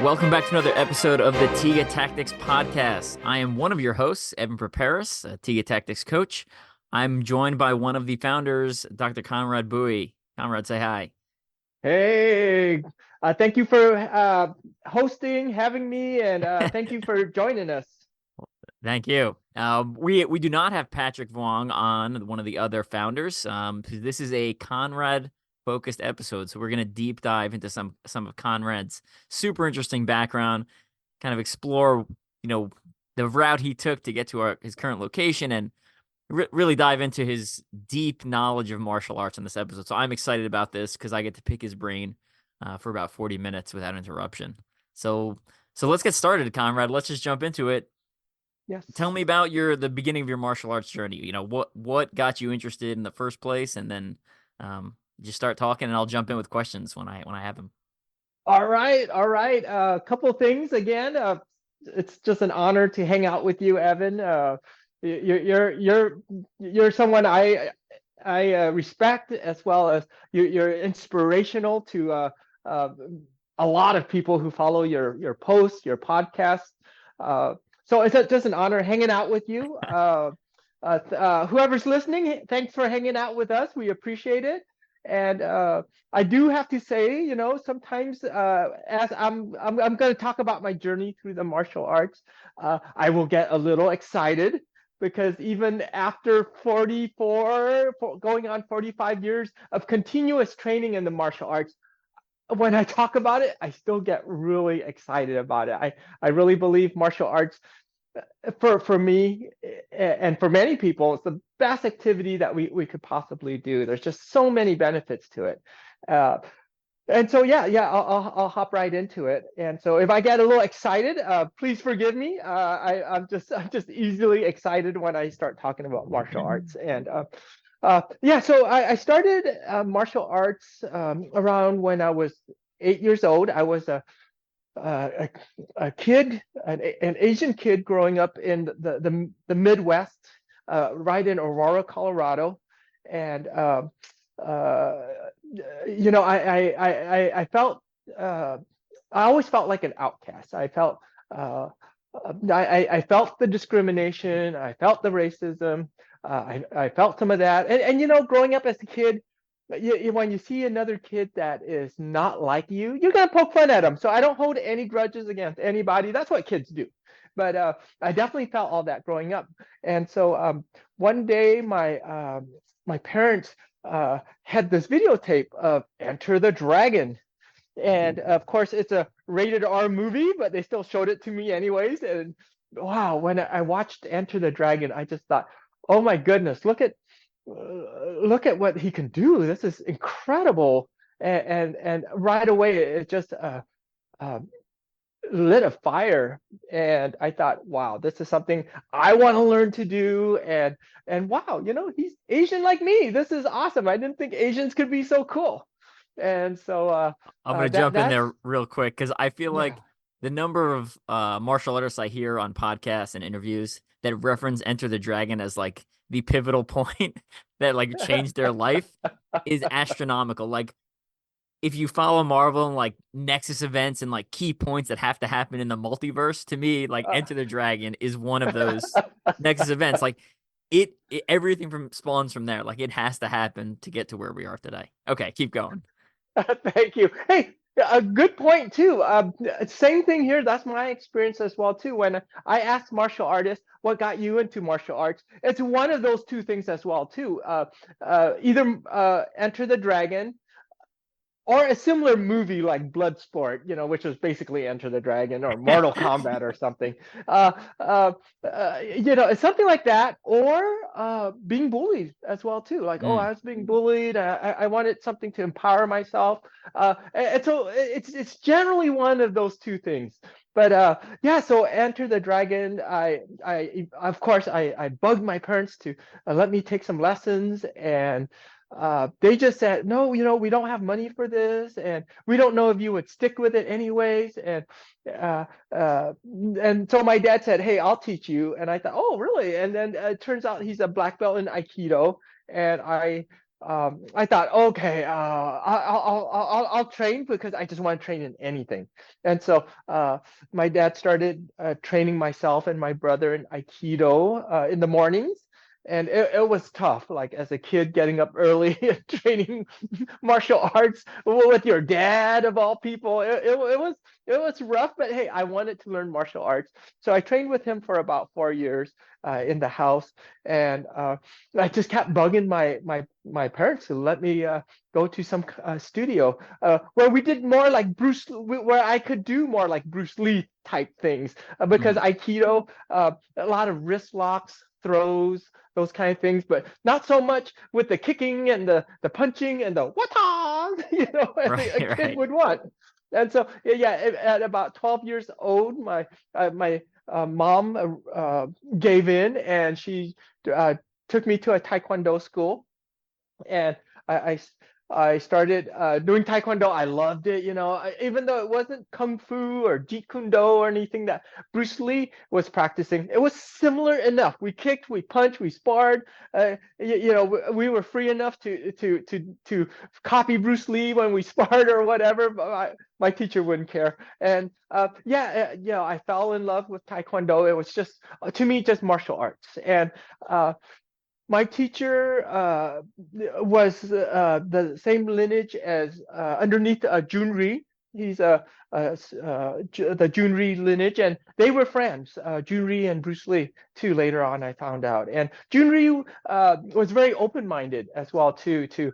Welcome back to another episode of the Tiga Tactics podcast. I am one of your hosts, Evan Preparis, a Tiga Tactics coach. I'm joined by one of the founders, Dr. Conrad Bui. Conrad, say hi. Hey, thank you for hosting, having me, and thank you for joining us. Thank you. We do not have Patrick Vuong on, one of the other founders. This is a Conrad focused episode, so we're going to deep dive into some of Conrad's super interesting background, kind of explore, the route he took to get to his current location, and really dive into his deep knowledge of martial arts in this episode. So I'm excited about this because I get to pick his brain for about 40 minutes without interruption. So let's get started, Conrad. Let's just jump into it. Yes. Tell me about the beginning of your martial arts journey. What got you interested in the first place, and then just start talking, and I'll jump in with questions when I have them. All right. A couple of things again. It's just an honor to hang out with you, Evan. You're someone I respect, as well as you're inspirational to a lot of people who follow your posts, your podcasts. So it's just an honor hanging out with you. Whoever's listening, thanks for hanging out with us. We appreciate it. And I do have to say, sometimes as I'm going to talk about my journey through the martial arts, I will get a little excited because even after 44, going on 45 years of continuous training in the martial arts, when I talk about it, I still get really excited about it. I really believe martial arts, for me and for many people, it's the best activity that we could possibly do. There's just so many benefits to it. And so I'll hop right into it. And so if I get a little excited, please forgive me. I'm just easily excited when I start talking about martial arts. And so I started martial arts around when I was 8 years old. I was a kid, an Asian kid growing up in the Midwest, right in Aurora, Colorado, and I felt I always felt like an outcast. I felt the discrimination. I felt the racism. I felt some of that, and growing up as a kid, when you see another kid that is not like you, you're gonna poke fun at them. So I don't hold any grudges against anybody. That's what kids do. But I definitely felt all that growing up. And so one day, my parents had this videotape of Enter the Dragon. And of course, it's a rated R movie, but they still showed it to me anyways. And wow, when I watched Enter the Dragon, I just thought, oh my goodness, look at what he can do. This is incredible. And right away, it just lit a fire. And I thought, wow, this is something I want to learn to do. And wow, he's Asian like me. This is awesome. I didn't think Asians could be so cool. And so I'm going to jump in that's there real quick because I feel yeah. like the number of martial artists I hear on podcasts and interviews that reference Enter the Dragon as like the pivotal point that like changed their life is astronomical. Like, if you follow Marvel and like Nexus events and like key points that have to happen in the multiverse, to me, like Enter the Dragon is one of those Nexus events. Like everything from spawns from there. Like it has to happen to get to where we are today. Okay, keep going. Thank you. Hey, a good point too. Same thing here. That's my experience as well too. When I ask martial artists, "What got you into martial arts?" It's one of those two things as well too. Either Enter the Dragon, or a similar movie like Bloodsport, which was basically Enter the Dragon, or Mortal Kombat or something. It's something like that, or being bullied as well too. Like, oh, I was being bullied. I wanted something to empower myself. And so it's generally one of those two things. But so Enter the Dragon. I of course I bugged my parents to let me take some lessons, and they just said, no, we don't have money for this, and we don't know if you would stick with it anyways. And so my dad said, hey, I'll teach you. And I thought, oh, really? And then it turns out he's a black belt in Aikido. And I thought, okay, I'll train because I just want to train in anything. And so my dad started training myself and my brother in Aikido in the mornings. And it was tough, like as a kid getting up early and training martial arts with your dad of all people. It was rough, but hey, I wanted to learn martial arts. So I trained with him for about 4 years in the house. And I just kept bugging my parents to let me go to some studio where we did more like where I could do more like Bruce Lee type things because Mhm. Aikido, a lot of wrist locks, throws, those kind of things, but not so much with the kicking and the punching and the wata, as Right, a kid right. would want. And so yeah, at about 12 years old, my mom gave in and she uh, took me to a taekwondo school, and I I started doing taekwondo. I loved it, even though it wasn't kung fu or jeet kune do or anything that Bruce Lee was practicing. It was similar enough. We kicked, we punched, we sparred. We were free enough to copy Bruce Lee when we sparred or whatever. But my teacher wouldn't care. And I fell in love with taekwondo. It was just to me just martial arts. And my teacher was the same lineage as underneath Junri. He's the Junri lineage, and they were friends, Junri and Bruce Lee, too. Later on, I found out, and Junri was very open-minded as well, too, to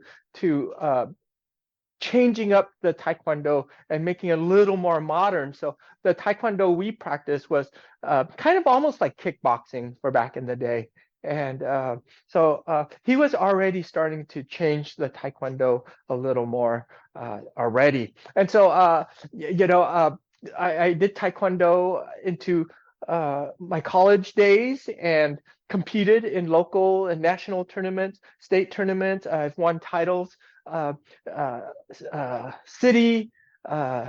changing up the taekwondo and making it a little more modern. So the taekwondo we practiced was kind of almost like kickboxing for back in the day. And so he was already starting to change the taekwondo a little more already. And so I did taekwondo into my college days and competed in local and national tournaments, state tournaments. I've won titles, uh, uh, city,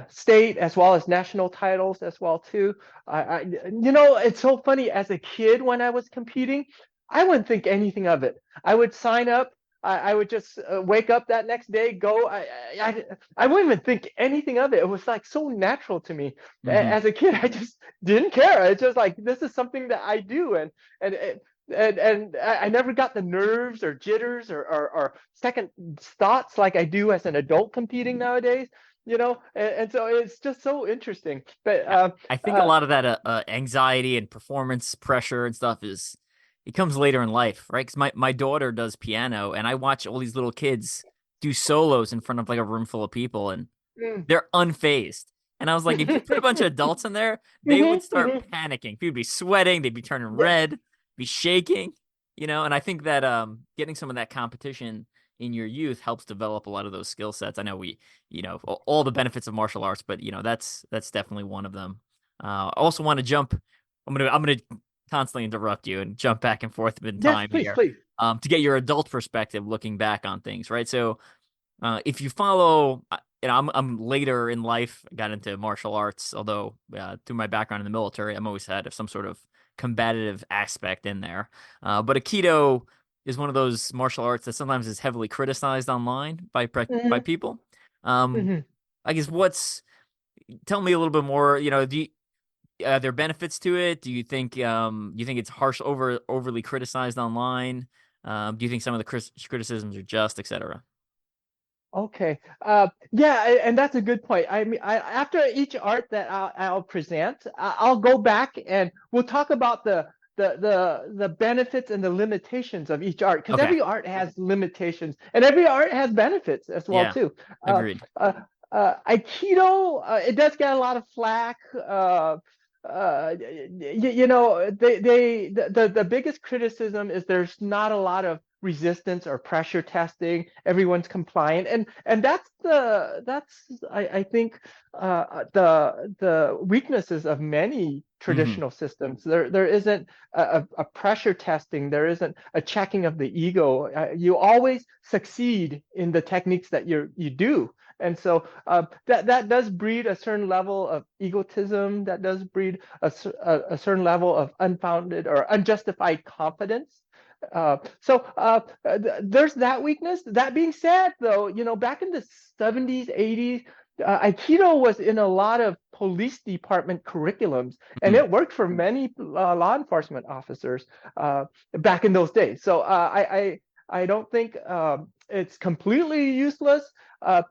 state, as well as national titles as well too. It's so funny. As a kid, when I was competing, I wouldn't think anything of it. I would sign up. I would just wake up that next day, go. I wouldn't even think anything of it. It was like so natural to me. Hmm. As a kid, I just didn't care. It's just like this is something that I do, and and I never got the nerves or jitters or second thoughts like I do as an adult competing nowadays. And so it's just so interesting. But I think a lot of that anxiety and performance pressure and stuff it comes later in life, right? Because my daughter does piano, and I watch all these little kids do solos in front of like a room full of people, and mm. they're unfazed. And I was like, if you put a bunch of adults in there, they would Mhm, start mhm. panicking. People would be sweating, they'd be turning Yeah. red, be shaking, And I think that getting some of that competition in your youth helps develop a lot of those skill sets. I know all the benefits of martial arts, but that's definitely one of them. I also want to jump. I'm gonna constantly interrupt you and jump back and forth in Yes, time please, here, please. to get your adult perspective looking back on things, right? So if you follow, I'm later in life got into martial arts, although through my background in the military, I'm always had some sort of combative aspect in there. But Aikido is one of those martial arts that sometimes is heavily criticized online by Mhm, people. Um, mhm. I guess tell me a little bit more. Are there benefits to it? Do you think it's overly criticized online? Do you think some of the criticisms are just, etc.? Okay. Yeah, and that's a good point. I mean, after each art that I'll present, I'll go back and we'll talk about the benefits and the limitations of each art because Okay. every art has limitations and every art has benefits as well Yeah. too. Uh, Agreed. uh, Aikido, it does get a lot of flack. The biggest criticism is there's not a lot of resistance or pressure testing. Everyone's compliant, and that's I think the weaknesses of many Hmm. traditional systems. There isn't a pressure testing. There isn't a checking of the ego. You always succeed in the techniques that you do. And so that does breed a certain level of egotism. That does breed a certain level of unfounded or unjustified confidence. There's that weakness. That being said, though, back in the 70s, 80s, Aikido was in a lot of police department curriculums, and Mhm. it worked for many law enforcement officers back in those days. So I don't think it's completely useless. Uh,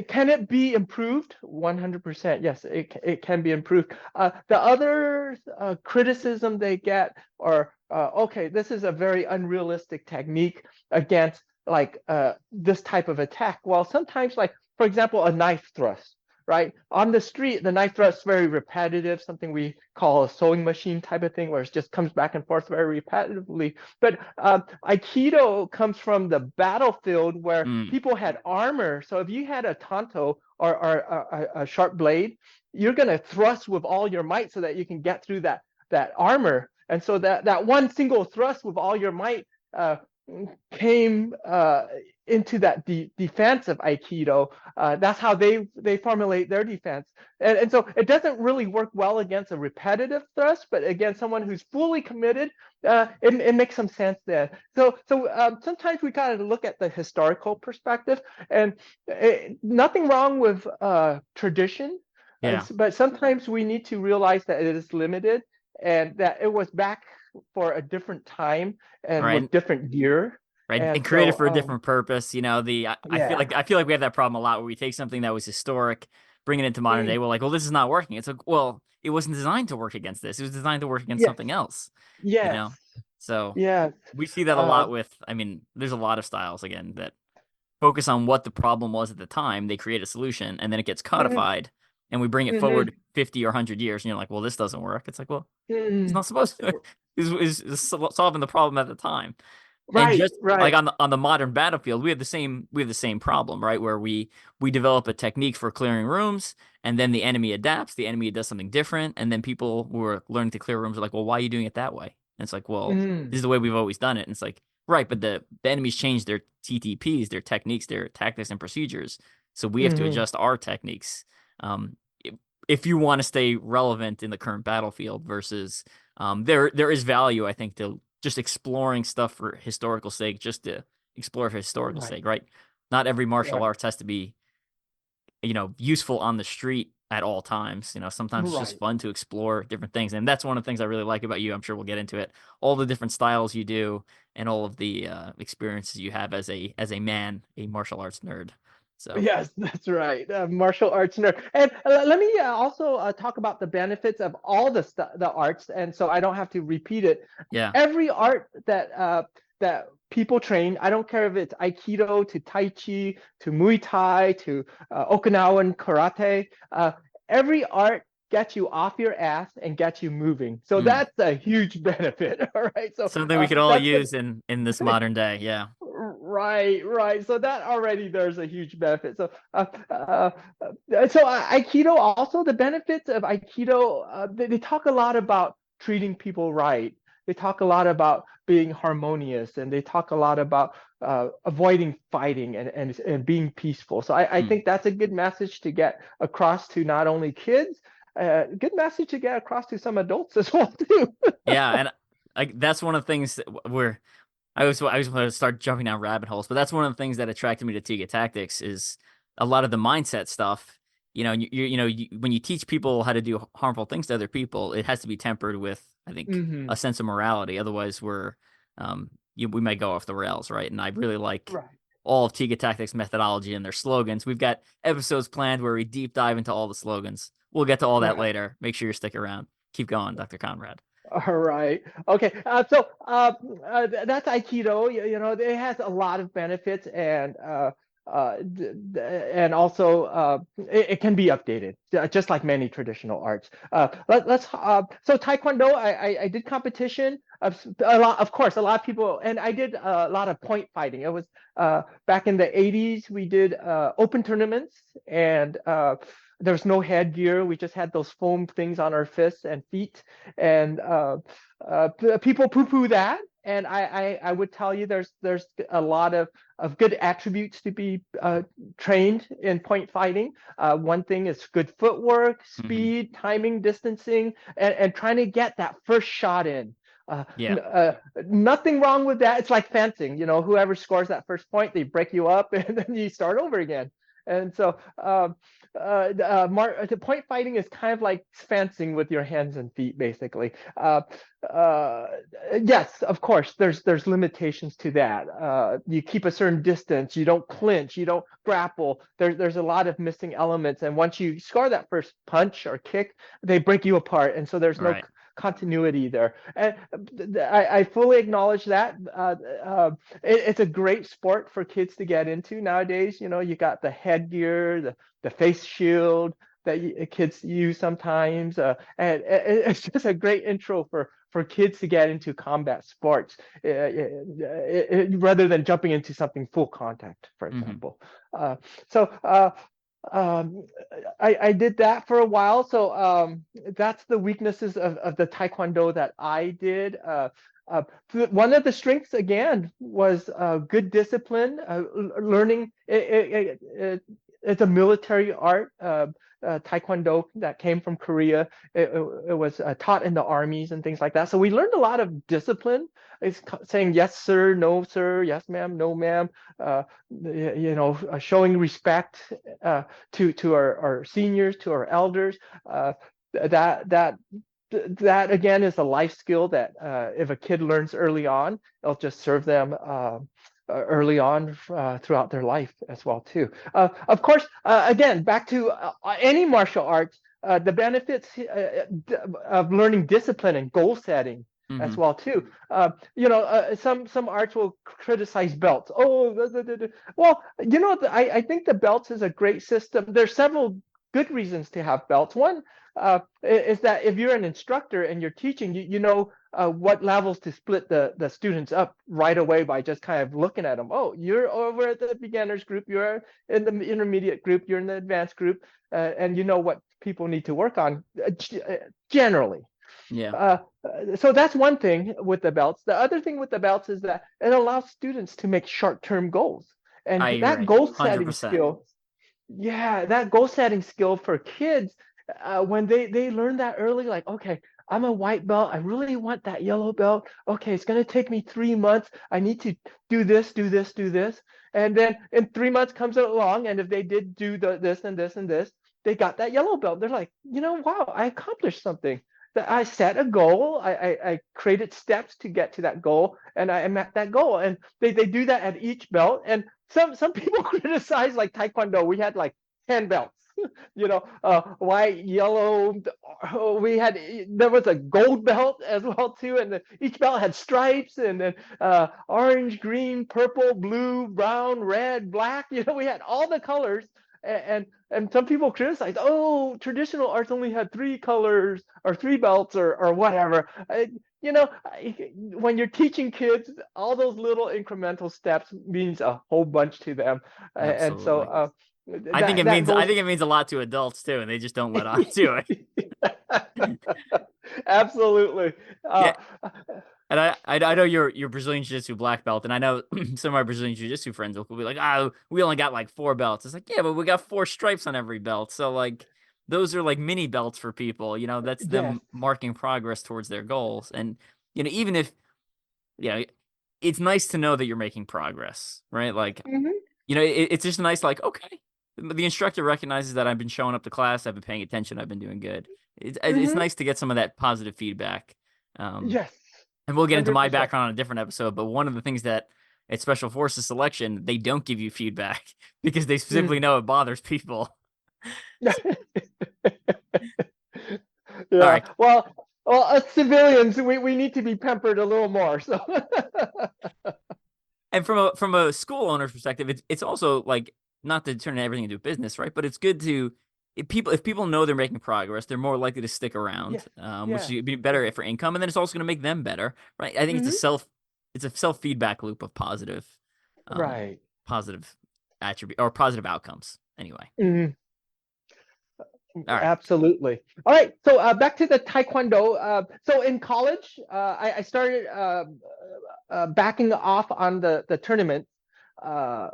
can it be improved? 100%. Yes, it can be improved. The other criticism they get, or okay, this is a very unrealistic technique against like this type of attack. Well, sometimes, like for example, a knife thrust, right? On the street, the knife thrust is very repetitive, something we call a sewing machine type of thing, where it just comes back and forth very repetitively. But Aikido comes from the battlefield where Mm. people had armor. So if you had a tanto or a sharp blade, you're going to thrust with all your might so that you can get through that armor. And so that one single thrust with all your might came into that defense of Aikido. That's how they formulate their defense. And so it doesn't really work well against a repetitive thrust, but against someone who's fully committed, it makes some sense there. So sometimes we gotta look at the historical perspective, and nothing wrong with tradition, Yeah. but sometimes we need to realize that it is limited and that it was back for a different time and Right. with different gear. Right. And And created so for a different purpose. I feel yeah. like we have that problem a lot where we take something that was historic, bring it into modern day. Mm, We're like, well, this is not working. It's like, well, it wasn't designed to work against this. It was designed to work against yes, something else, you yes, know? So yes. we see that a lot Um, with, I mean, there's a lot of styles again that focus on what the problem was at the time. They create a solution and then it gets mhm, codified and we bring it mhm, forward 50 or 100 years. And you're like, well, this doesn't work. It's like, well, it's mhm. not supposed to. Is solving the problem at the time. And Right, just like right. on the modern battlefield, we have the same problem, right? Where we develop a technique for clearing rooms, and then the enemy adapts. The enemy does something different, and then people who are learning to clear rooms are like, "Well, why are you doing it that way?" And it's like, "Well, this Mm, is the way we've always done it." And it's like, right, but the enemies changed their TTPs, their techniques, their tactics and procedures, so we have to mhm, adjust our techniques. Um, if, if you want to stay relevant in the current battlefield, versus there is value, I think, to just exploring stuff for historical sake, just to explore for historical right, sake, right? Not every martial right, arts has to be, useful on the street at all times. Sometimes it's just right. fun to explore different things. And that's one of the things I really like about you. I'm sure we'll get into it. All the different styles you do and all of the experiences you have as a man, a martial arts nerd. So Yes, that's right. Martial arts nerd. And let me also talk about the benefits of all the arts, and so I don't have to repeat it. yeah. Every art that people train, I don't care if it's Aikido to Tai Chi to Muay Thai to Okinawan karate, every art gets you off your ass and gets you moving. So Mm. that's a huge benefit. All right. So Something we could all that's the use in this modern day. Yeah. right, right. So that already there's a huge benefit. So Aikido also the benefits of Aikido. They talk a lot about treating people right. They talk a lot about being harmonious, and they talk a lot about avoiding fighting and being peaceful. So I Mm. think that's a good message to get across to not only kids, good message to get across to some adults as well too. Yeah, and that's one of the things where I was want to start jumping down rabbit holes, but that's one of the things that attracted me to Tiga Tactics is a lot of the mindset stuff. When you teach people how to do harmful things to other people, it has to be tempered with, I think, Hmm. a sense of morality. Otherwise, we might go off the rails, right? And I really like Right. all of Tiga Tactics methodology and their slogans. We've got episodes planned where we deep dive into all the slogans. We'll get to all that Right. later. Make sure you stick around. Keep going, Dr. Conrad. All right. Okay. That's Aikido. It has a lot of benefits, and also it can be updated, just like many traditional arts. So Taekwondo, I did competition. A lot, of course, a lot of people, and I did a lot of point fighting. It was back in the 80s. We did open tournaments, and there was no headgear. We just had those foam things on our fists and feet, and people poo-poo that. And I would tell you there's a lot of good attributes to be trained in point fighting. One thing is good footwork, Hmm. speed, timing, distancing, and trying to get that first shot in. Yeah. Nothing wrong with that. It's like fencing, whoever scores that first point, they break you up and then you start over again. And so the point fighting is kind of like fencing with your hands and feet, basically. Uh, yes, of course, there's limitations to that. You keep a certain distance, you don't clinch, you don't grapple. There's a lot of missing elements, and once you score that first punch or kick, they break you apart, and so there's no Right. continuity there. And I fully acknowledge that. It's a great sport for kids to get into nowadays. You got the headgear, the face shield that kids use sometimes, and it's just a great intro for kids to get into combat sports, rather than jumping into something full contact, for Hmm. example. So um, I did that for a while. So that's the weaknesses of the Taekwondo that I did. One of the strengths again was good discipline, learning. It's a military art. Taekwondo that came from Korea. It was taught in the armies and things like that. So we learned a lot of discipline. It's saying yes sir, no sir, yes ma'am, no ma'am. Showing respect to our seniors, to our elders. That again is a life skill that if a kid learns early on, it'll just serve them early on throughout their life as well too. Of course, again, back to any martial arts, the benefits of learning discipline and goal setting as Hmm. well too. Some arts will criticize belts. Oh, well, I think the belts is a great system. There's several good reasons to have belts. One is that if you're an instructor and you're teaching, you know what levels to split the students up right away by just kind of looking at them. Oh, you're over at the beginners group, you're in the intermediate group, you're in the advanced group, and you know what people need to work on generally. Yeah. Uh, so that's one thing with the belts. The other thing with the belts is that it allows students to make short-term goals. And I that agree. goal setting 100%. skill, yeah, that goal setting skill for kids, when they learn that early, like, okay, I'm a white belt. I really want that yellow belt. Okay, it's going to take me 3 months. I need to do this, do this, do this. And then in 3 months comes along, and if they did do this and this and this, they got that yellow belt. They're like, wow, I accomplished something. That I set a goal. I created steps to get to that goal, and I met that goal. And they do that at each belt. And some people criticize like Taekwondo. We had like 10 belts, white, yellow. There was a gold belt as well too, and each belt had stripes, and then orange, green, purple, blue, brown, red, black. We had all the colors, and some people criticize, oh, traditional arts only had three colors or three belts or whatever. When you're teaching kids, all those little incremental steps means a whole bunch to them, and so Absolutely. that I goes. think it means a lot to adults too, and they just don't let on to it. Absolutely. Yeah. Uh, And I know you're Brazilian Jiu-Jitsu black belt, and I know some of my Brazilian Jiu-Jitsu friends will be like, "Oh, we only got like 4 belts." It's like, yeah, but we got 4 stripes on every belt, so like those are like mini belts for people. That's yes. them marking progress towards their goals. And even if it's nice to know that you're making progress, right? Like, Hmm. it's just nice, like, okay, the instructor recognizes that I've been showing up to class, I've been paying attention, I've been doing good. It's Hmm. nice to get some of that positive feedback. Um, Yes. and we'll get into my 100%. background on a different episode, but one of the things that at Special Forces selection, they don't give you feedback because they specifically Mm. know it bothers people. All Yeah. right. Well, as civilians, we need to be pampered a little more. So. And from a school owner's perspective, it's also like not to turn everything into a business, right? But it's good to if people know they're making progress, they're more likely to stick around, Yes. which Yeah. would be better for income, and then it's also going to make them better, right? I think Hmm. it's a self feedback loop of um, Right. positive attribute or positive outcomes. Anyway, Mhm. all right. Absolutely. All right. So back to the Taekwondo. So in college, I started backing off on the tournament, uh,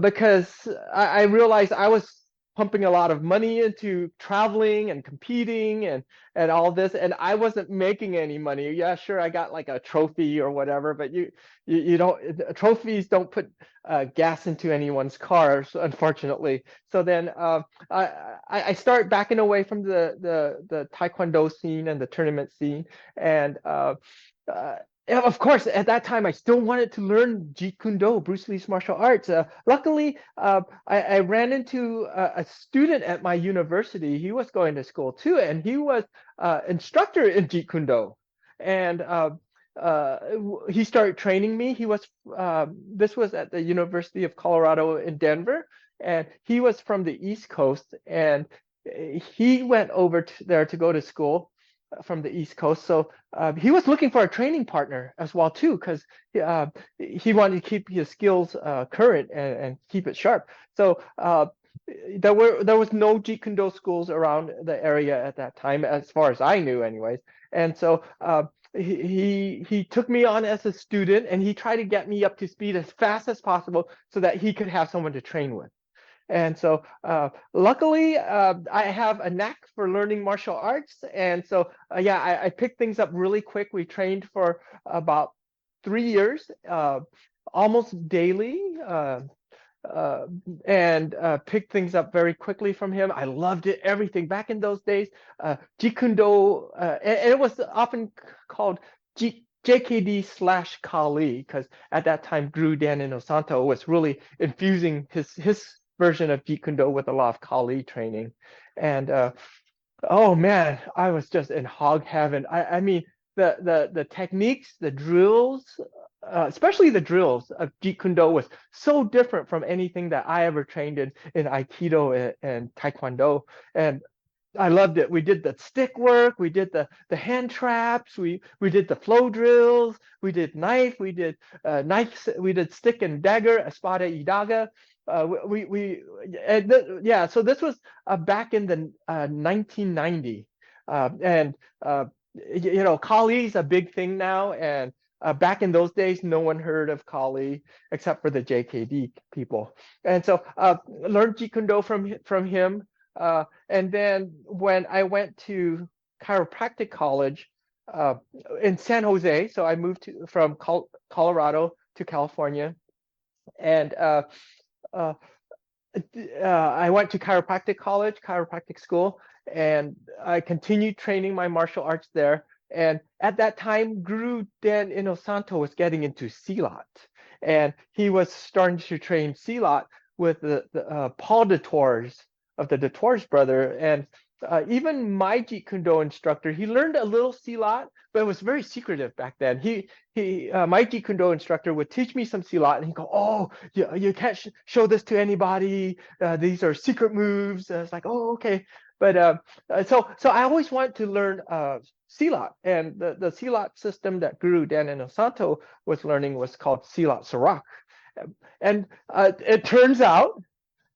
because I realized I was pumping a lot of money into traveling and competing and all this, and I wasn't making any money. Yeah, sure, I got like a trophy or whatever, but you don't, trophies don't put gas into anyone's cars, unfortunately. So then I start backing away from the Taekwondo scene and the tournament scene, and uh, and of course, at that time, I still wanted to learn Jeet Kune Do, Bruce Lee's martial arts. Luckily, I ran into a student at my university. He was going to school too, and he was instructor in Jeet Kune Do. And he started training me. This was at the University of Colorado in Denver, and he was from the East Coast, and he went over there to go to school from the East Coast. So he was looking for a training partner as well too, because he wanted to keep his skills current and keep it sharp. So there was no Jeet Kune Do schools around the area at that time, as far as I knew, anyways. And so he took me on as a student, and he tried to get me up to speed as fast as possible so that he could have someone to train with. And so luckily, I have a knack for learning martial arts. And so, yeah, I picked things up really quick. We trained for about 3 years, almost daily, and picked things up very quickly from him. I loved it, everything. Back in those days, Jeet Kune Do, and it was often called JKD / Kali, because at that time, Guru Dan Inosanto was really infusing his version of Jeet Kune Do with a lot of Kali training. And oh man, I was just in hog heaven. I mean, the techniques, the drills, especially the drills of Jeet Kune Do was so different from anything that I ever trained in Aikido and Taekwondo. And I loved it. We did the stick work, we did the hand traps, we did the flow drills, we did knife, we did we did stick and dagger, espada y daga. Yeah. So this was back in the 1990, and Kali is a big thing now, and back in those days, no one heard of Kali except for the JKD people. And so learned Jeet Kune Do from him. And then when I went to chiropractic college in San Jose, so I moved from Colorado to California, and I went to chiropractic college, chiropractic school, and I continued training my martial arts there. And at that time, Guru Dan Inosanto was getting into Silat, and he was starting to train Silat with the Paul deThouars of the deThouars brother. And even my Jeet Kune Do instructor, he learned a little Silat, but it was very secretive back then. My Jeet Kune Do instructor would teach me some Silat, and he'd go, "Oh, you can't show this to anybody. These are secret moves." It's like, "Oh, okay." But so I always wanted to learn Silat, and the Silat system that Guru Dan Inosanto was learning was called Silat Serak. And it turns out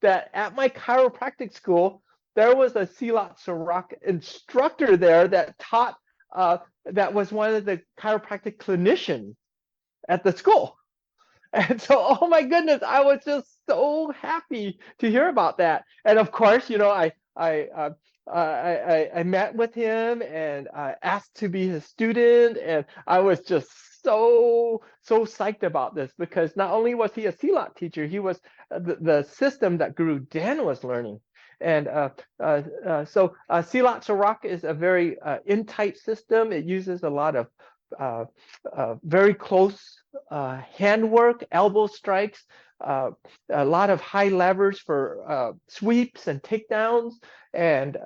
that at my chiropractic school, there was a Silat Serak instructor there that taught, that was one of the chiropractic clinicians at the school. And so, oh my goodness, I was just so happy to hear about that. And of course, I met with him and asked to be his student, and I was just so psyched about this, because not only was he a Silat teacher, he was the system that Guru Dan was learning. And so Silat Serak is a very in-tight system. It uses a lot of very close handwork, elbow strikes, a lot of high levers for sweeps and takedowns, and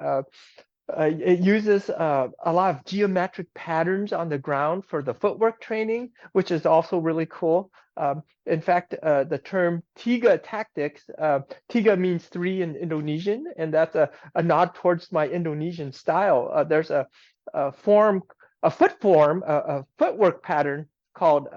it uses a lot of geometric patterns on the ground for the footwork training, which is also really cool. In fact, the term Tiga Tactics, Tiga means three in Indonesian, and that's a nod towards my Indonesian style. There's a footwork pattern called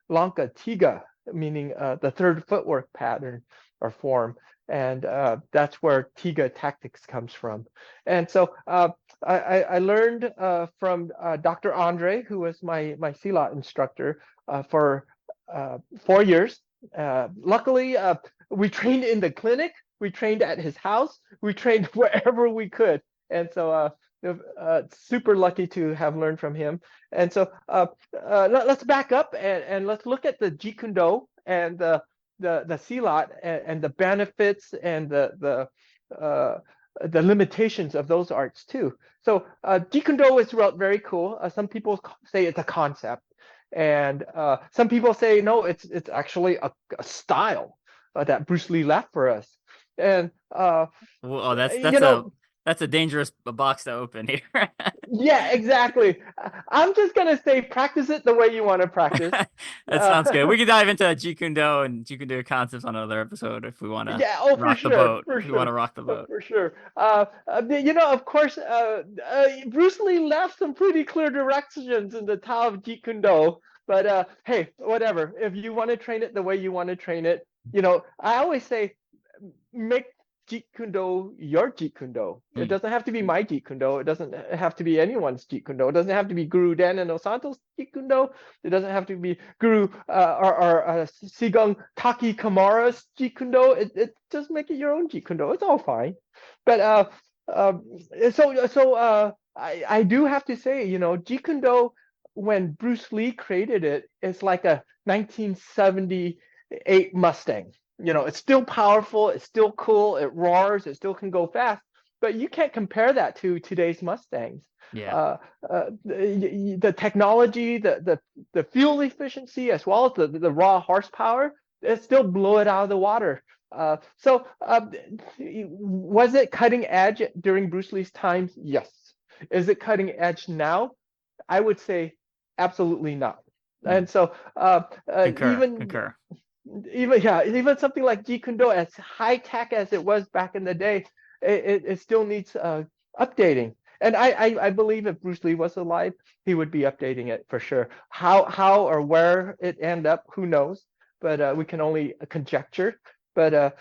Langkah Tiga, meaning the third footwork pattern or form. And that's where Tiga Tactics comes from. And so I learned from Dr. Andre, who was my Silat instructor for 4 years. Luckily, we trained in the clinic, We trained at his house. We trained wherever we could. And so super lucky to have learned from him. And so let's back up and let's look at the Jeet Kune Do and the Silat and the benefits and the limitations of those arts too. So Jeet Kune Do is very cool. Some people say it's a concept, and some people say no, it's actually a style that Bruce Lee left for us. And Well, you know, that's a dangerous box to open here. yeah, exactly. I'm just gonna say practice it the way you want to practice. That sounds good. We can dive into Jeet Kune Do and Jeet Kune Do concepts on another episode if we want to Yeah, oh, for rock the sure, boat. for If we want to sure, rock the boat. for sure. Of course, Bruce Lee left some pretty clear directions in the Tao of Jeet Kune Do. But hey, whatever. If you want to train it the way you want to train it, I always say make Jeet Kune Do your Jeet Kune Do. It doesn't have to be my Jeet Kune Do. It doesn't have to be anyone's Jeet Kune Do. It doesn't have to be Guru Dan and Osanto's Jeet Kune Do. It doesn't have to be Guru or Sigung Taki Kamara's Jeet Kune Do. It just make it your own Jeet Kune Do. It's all fine. But I do have to say, Jeet Kune Do, when Bruce Lee created it, it's like a 1978 Mustang. It's still powerful, it's still cool, it roars, it still can go fast, but you can't compare that to today's Mustangs. Yeah. The technology, the fuel efficiency, as well as the raw horsepower, it still blow it out of the water. Was it cutting edge during Bruce Lee's times? Yes. Is it cutting edge now? I would say absolutely not. And so Concur. even something like Jeet Kune Do, as high tech as it was back in the day, it still needs updating. And I believe if Bruce Lee was alive, he would be updating it for sure. How or where it end up, who knows? But we can only conjecture. But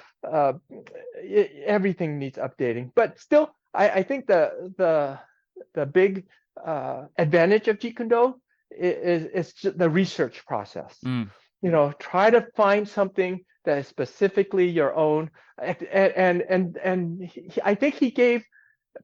everything needs updating. But still, I think the big advantage of Jeet Kune Do is the research process. Try to find something that is specifically your own. And I think he gave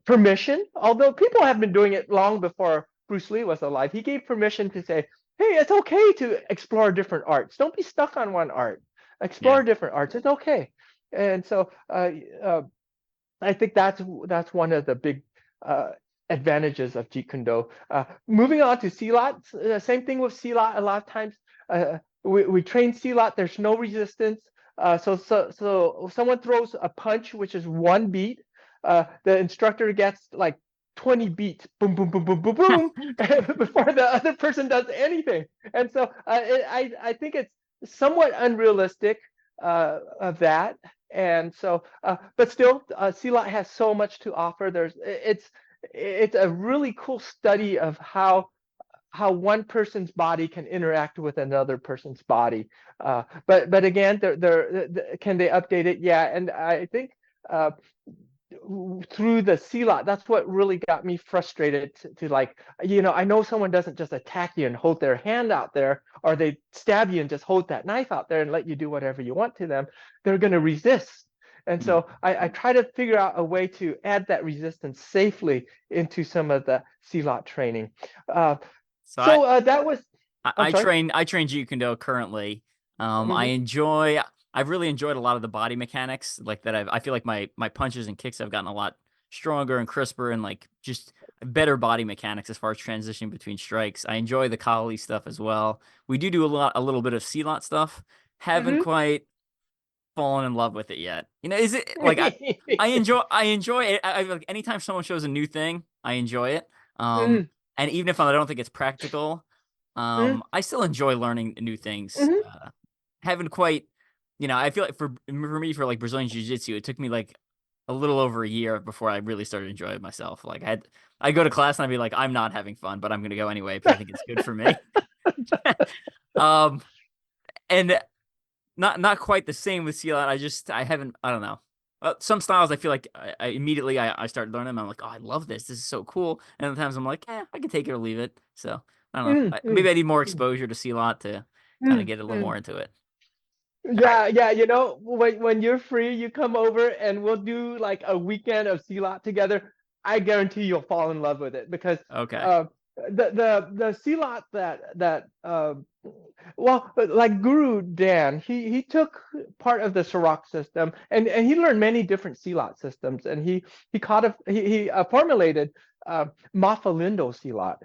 permission, although people have been doing it long before Bruce Lee was alive. He gave permission to say, hey, it's okay to explore different arts. Don't be stuck on one art. Explore different arts. It's okay. And so I think that's one of the big advantages of Jeet Kune Do. Moving on to Silat, same thing with Silat. A lot of times we train Silat, there's no resistance. So someone throws a punch, which is one beat. The instructor gets like 20 beats, boom, boom, boom, boom, boom, boom, before the other person does anything. And so I think it's somewhat unrealistic of that. And so, but still, Silat has so much to offer. It's a really cool study of how one person's body can interact with another person's body. But again, can they update it? Yeah, and I think through the Silat, that's what really got me frustrated to like, I know someone doesn't just attack you and hold their hand out there, or they stab you and just hold that knife out there and let you do whatever you want to them. They're going to resist. And so I try to figure out a way to add that resistance safely into some of the Silat training. That was. I train Jeet Kune Do currently. I've really enjoyed a lot of the body mechanics like that. I feel like my punches and kicks have gotten a lot stronger and crisper and like just better body mechanics as far as transitioning between strikes. I enjoy the Kali stuff as well. We do a little bit of Silat stuff. Haven't quite fallen in love with it yet. Is it like I enjoy it. I like anytime someone shows a new thing, I enjoy it. And even if I don't think it's practical, I still enjoy learning new things. Haven't quite, I feel like for me, for like Brazilian Jiu-Jitsu, it took me like a little over a year before I really started enjoying it myself. Like I go to class and I'd be like, I'm not having fun, but I'm going to go anyway because I think it's good for me. And not quite the same with Silat. I don't know. Some styles I feel like I immediately start learning them. I'm like, oh, I love this. This is so cool. And other times I'm like, I can take it or leave it. So I don't know. Maybe I need more exposure to Silat to kind of get a little more into it. Yeah. When you're free, you come over and we'll do like a weekend of Silat together. I guarantee you'll fall in love with it because Okay. uh, the Silat well, like Guru Dan, he took part of the Serak system and he learned many different Silat systems and he formulated Mafalindo Silat.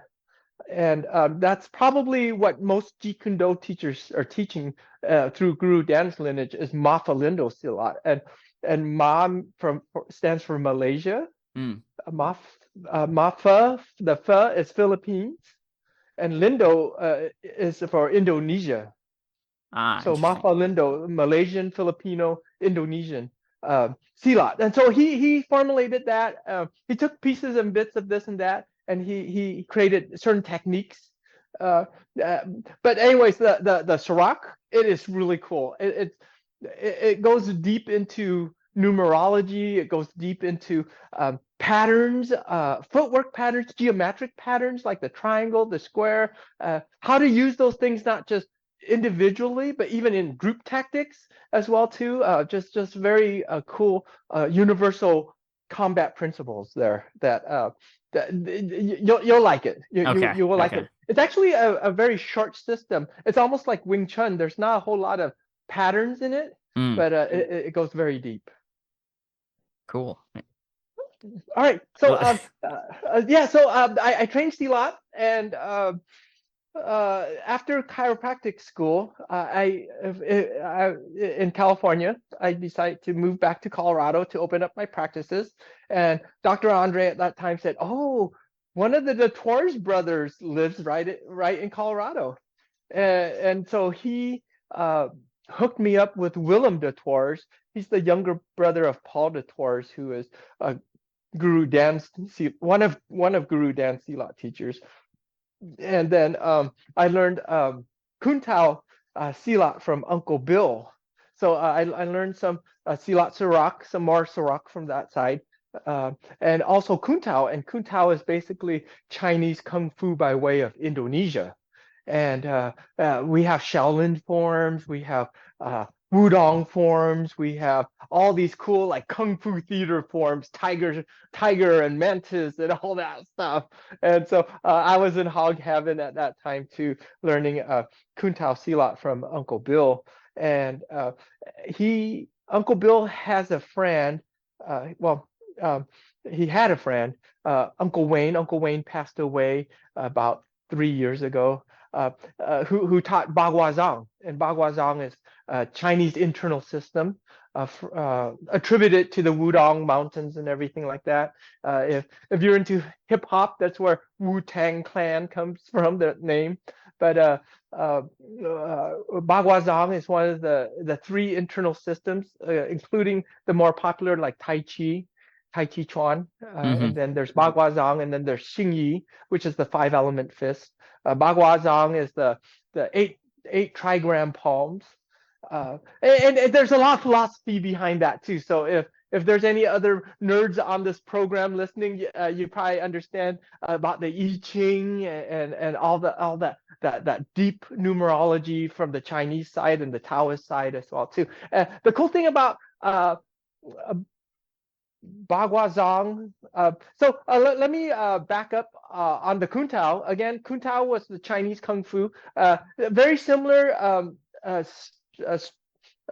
And that's probably what most Jeet Kune Do teachers are teaching through Guru Dan's lineage is Mafalindo Silat. And stands for Malaysia. Mm. Maf Mafa, the Fa is Philippines, and Lindo is for Indonesia. Ah, So interesting. Mafalindo, Malaysian, Filipino, Indonesian Silat. And so he formulated that. He took pieces and bits of this and that, and he created certain techniques. Uh, uh, but anyways, the Serak, it is really cool. It goes deep into numerology. It goes deep into patterns, footwork patterns, geometric patterns like the triangle, the square, how to use those things not just individually, but even in group tactics as well too. Just very cool universal combat principles there that you'll like it. Okay. You will like Okay. it. It's actually a very short system. It's almost like Wing Chun. There's not a whole lot of patterns in it, Mm. but it goes very deep. Cool. All right, so Well, yeah, so I trained Silat and after chiropractic school, in California, I decided to move back to Colorado to open up my practices. And Dr. Andre at that time said, "Oh, one of the deThouars brothers lives right in Colorado," and so he hooked me up with Willem deThouars. He's the younger brother of Paul deThouars, who is Guru Dan's one of Guru Dan's Silat teachers. And then I learned Kuntao Silat from Uncle Bill. So I learned some Silat Serak, some more Serak from that side. And also Kuntao. And Kuntao is basically Chinese Kung Fu by way of Indonesia. And we have Shaolin forms, we have Wudong forms, we have all these cool like Kung Fu theater forms, tiger and mantis and all that stuff. And so I was in hog heaven at that time too, learning Kuntao Silat from Uncle Bill. And Uncle Bill has a friend. Well, he had a friend, Uncle Wayne. Uncle Wayne passed away about 3 years ago. Who taught Bagua and Bagua is Chinese internal system attributed to the Wudong Mountains and everything like that. If you're into hip hop, that's where Wu Tang Clan comes from, the name. But Bagua is one of the three internal systems, including the more popular like Tai Chi Chuan, hmm and then there's Bagua and then there's Xing Yi, which is the five element fist. Bagua is the eight trigram palms. And there's a lot of philosophy behind that too. So if there's any other nerds on this program listening, you probably understand about the I Ching and all that deep numerology from the Chinese side and the Taoist side as well too. The cool thing about Bagua let me back up on the Kuntao. Again, Kuntao was the Chinese Kung Fu. Very similar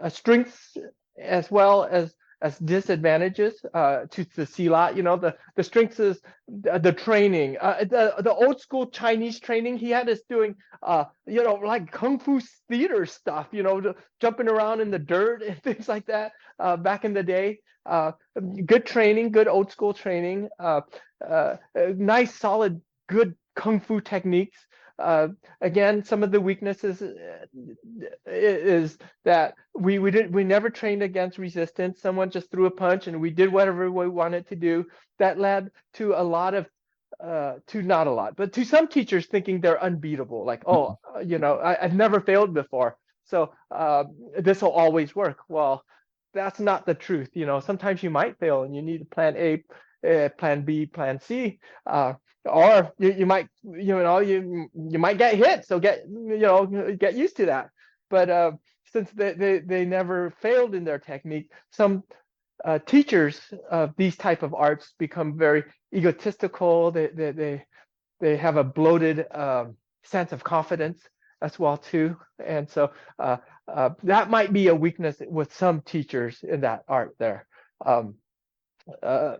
strengths as well as disadvantages to the Silat. You know, the strengths is the training. The old school Chinese training, he had us doing like Kung Fu theater stuff, jumping around in the dirt and things like that back in the day. Good training, good old school training, nice, solid, good Kung Fu techniques. Again, some of the weaknesses is that we never trained against resistance. Someone just threw a punch and we did whatever we wanted to do. That led to a lot of to not a lot, but to some teachers thinking they're unbeatable. Like, oh, I've never failed before, so this will always work. Well, that's not the truth. Sometimes you might fail and you need plan A, plan B, plan C, or you might you might get hit. So get used to that. But since they never failed in their technique, some teachers of these type of arts become very egotistical. They have a bloated sense of confidence as well too, and so that might be a weakness with some teachers in that art there. Um, uh,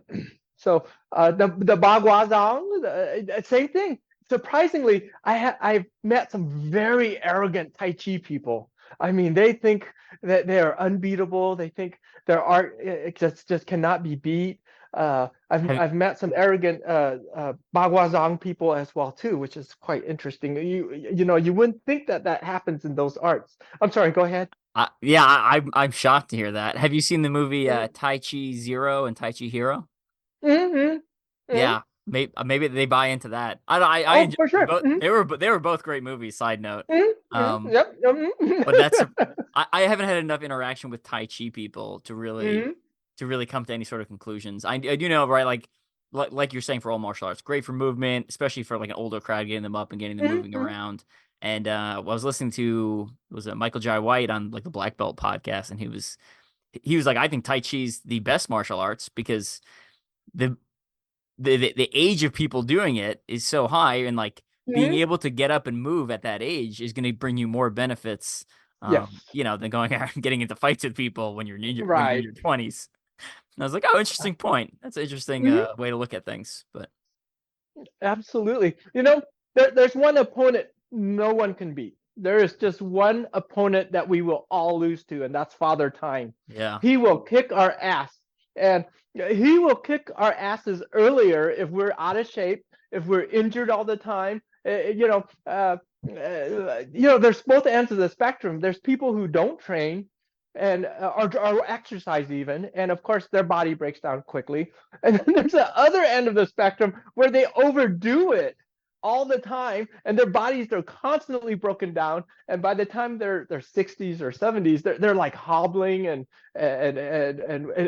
so the Bagua same thing. Surprisingly, I've met some very arrogant Tai Chi people. I mean, they think that they are unbeatable. They think their art it just cannot be beat. I've met some arrogant Bagua people as well too, which is quite interesting. You know, you wouldn't think that that happens in those arts. I'm sorry, go ahead. Yeah, I'm shocked to hear that. Have you seen the movie Tai Chi Zero and Tai Chi Hero? Mm-hmm. Hmm. Yeah, maybe they buy into that. I Oh, enjoy for sure. both. Hmm. They were both great movies. Side note. Hmm. Um, Yep. but that's Hmm. I haven't had enough interaction with Tai Chi people Hmm. to really come to any sort of conclusions. I do know, right? Like you're saying for all martial arts, great for movement, especially for like an older crowd, getting them up and getting them moving Hmm. around. And I was listening to was it Michael Jai White on like the Black Belt podcast, and he was like, I think Tai Chi's the best martial arts because the the age of people doing it is so high, and like being Hmm. able to get up and move at that age is going to bring you more benefits, Yes. than going out and getting into fights with people when you're in Right. your 20s. And I was like, oh, interesting point. That's an interesting Hmm. way to look at things. But Absolutely. You know, there's one opponent no one can beat. There is just one opponent that we will all lose to, and that's Father Time. yeah, He will kick our ass, and he will kick our asses earlier if we're out of shape, if we're injured all the time. There's both ends of the spectrum. There's people who don't train and or exercise even, and of course their body breaks down quickly. And then there's the other end of the spectrum where they overdo it all the time and their bodies are constantly broken down, and by the time they're 60s or 70s they're like hobbling and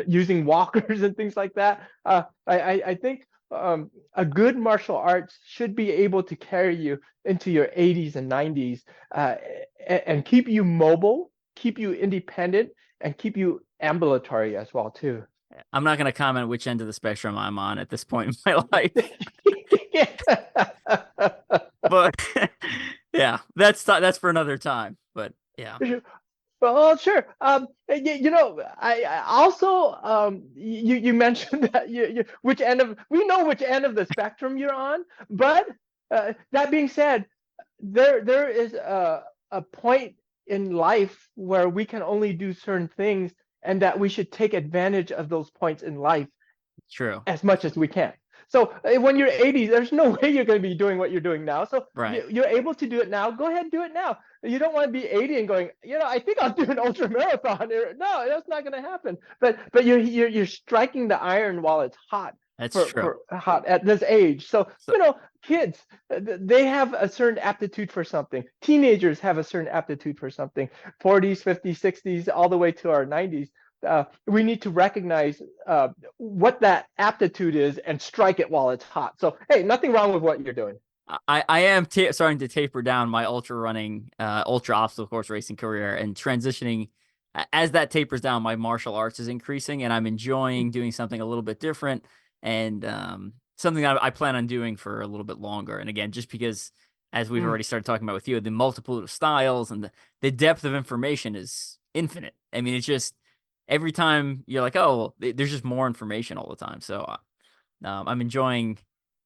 using walkers and things like that. I think a good martial arts should be able to carry you into your 80s and 90s, and keep you mobile, keep you independent, and keep you ambulatory as well too. I'm not going to comment which end of the spectrum I'm on at this point in my life, but yeah, that's for another time. But yeah, Well, sure. I also you mentioned that which end of we know which end of the spectrum you're on, but that being said, there is a point in life where we can only do certain things, and that we should take advantage of those points in life true, as much as we can. So when you're 80, there's no way you're going to be doing what you're doing now. So right. you're able to do it now. Go ahead and do it now. You don't want to be 80 and going, I think I'll do an ultra marathon. No, that's not going to happen. But you're striking the iron while it's hot That's true. for hot at this age. So So kids, they have a certain aptitude for something. Teenagers have a certain aptitude for something. 40s, 50s, 60s, all the way to our 90s. We need to recognize what that aptitude is and strike it while it's hot. So, hey, nothing wrong with what you're doing. I am starting to taper down my ultra running, ultra obstacle course racing career and transitioning. As that tapers down, my martial arts is increasing, and I'm enjoying doing something a little bit different, and something I plan on doing for a little bit longer. And again, just because, as we've Mm. already started talking about with you, the multiple of styles and the depth of information is infinite. I mean, it's just every time you're like, oh, there's just more information all the time. So I'm enjoying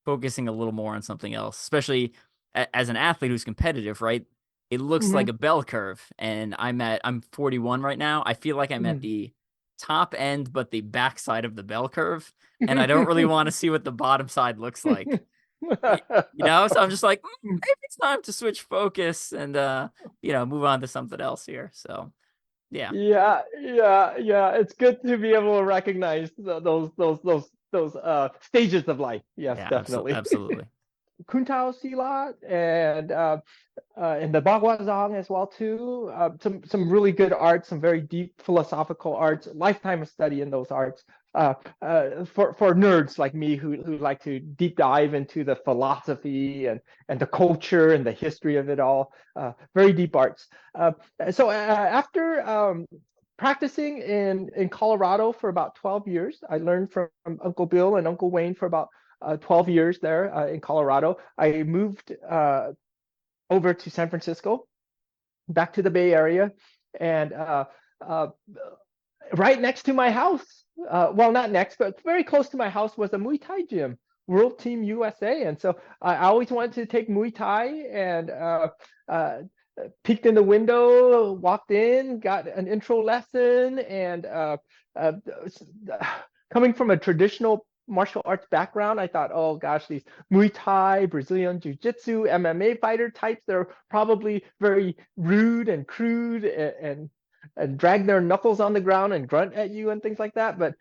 focusing a little more on something else, especially as an athlete who's competitive, right? It looks like Mm-hmm. a bell curve, and I'm 41 right now. I feel like I'm at the top end, but the backside of the bell curve, and I don't really want to see what the bottom side looks like. So I'm just like, maybe it's time to switch focus and move on to something else here. So yeah, Yeah. It's good to be able to recognize those stages of life. Yes, yeah, definitely. absolutely. Kuntao Silat and the Bagua as well too. Some really good arts, some very deep philosophical arts, lifetime of study in those arts for nerds like me who like to deep dive into the philosophy and the culture and the history of it all. Very deep arts. So after practicing in Colorado for about 12 years, I learned from Uncle Bill and Uncle Wayne for about 12 years there in Colorado. I moved over to San Francisco, back to the Bay Area, and uh, right next to my house, well, not next, but very close to my house was a Muay Thai gym, World Team USA. And so I always wanted to take Muay Thai and uh, peeked in the window, walked in, got an intro lesson. And uh, coming from a traditional martial arts background, I thought, oh gosh, these Muay Thai, Brazilian Jiu-Jitsu, MMA fighter types, they're probably very rude and crude and drag their knuckles on the ground and grunt at you and things like that. But